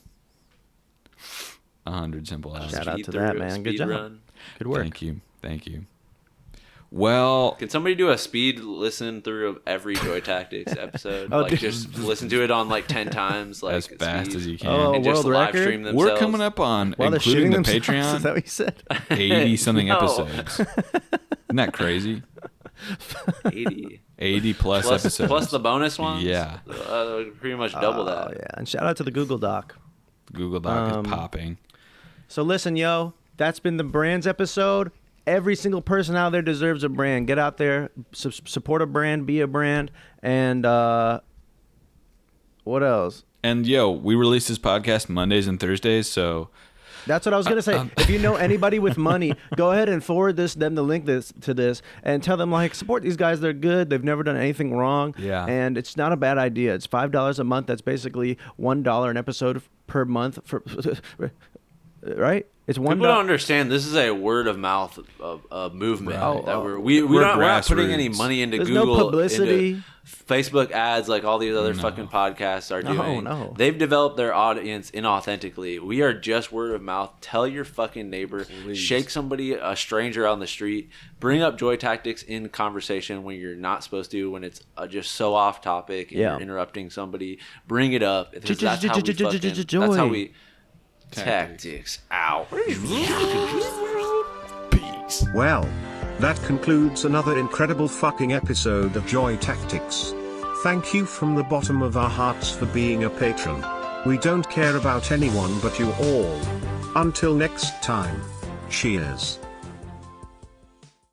C: 100 simple hours.
D: Shout out
B: Speed
D: to that,
B: through,
D: man. Good
B: speed
D: job.
B: run.
D: Good work.
C: Thank you. Well,
B: Can somebody do a speed listen through of every Joy Tactics episode?
D: Oh,
B: like
D: dude.
B: just listen to it on like 10 times, like
C: as fast
B: speed,
C: as you can.
D: Oh,
B: and just
D: world
B: live
D: record?
B: stream themselves.
C: We're coming up on,
D: While they're
C: including
D: shooting
C: the
D: themselves, is that
C: Patreon,
D: what you said?
C: 80 something
B: No.
C: episodes. Isn't that crazy?
B: 80
C: 80 plus episodes.
B: plus the bonus ones.
C: Yeah.
B: Pretty much double that.
D: Oh yeah, and shout out to the Google Doc.
C: Google Doc is popping.
D: So listen, yo, that's been the Brands episode. Every single person out there deserves a brand. Get out there, support a brand, be a brand, and what else?
C: And yo, we release this podcast Mondays and Thursdays, so
D: That's what I was gonna say. If you know anybody with money, go ahead and forward them the link to this, and tell them like support these guys. They're good. They've never done anything wrong.
C: Yeah.
D: And it's not a bad idea. It's $5 a month. That's basically $1 an episode per month for, right? It's $1.
B: People don't understand. This is a word of mouth movement.
C: Right.
B: That
D: Oh,
B: we're not putting
C: grassroots.
B: any money into
D: There's no
B: Google,
D: publicity.
B: into Facebook ads like all these other fucking podcasts are doing.
D: No.
B: They've developed their audience inauthentically. We are just word of mouth. Tell your fucking neighbor.
C: Please.
B: Shake somebody, a stranger on the street. Bring up Joy Tactics in conversation when you're not supposed to. When it's just so off topic and
D: Yeah.
B: you're interrupting somebody. Bring it up. Because that's how we fucking.
D: Joy.
B: That's how we.
C: Tactics.
B: Tactics. Ow.
C: peace.
A: Well, that concludes another incredible fucking episode of Joy Tactics. Thank you from the bottom of our hearts for being a patron. We don't care about anyone but you all. Until next time. Cheers.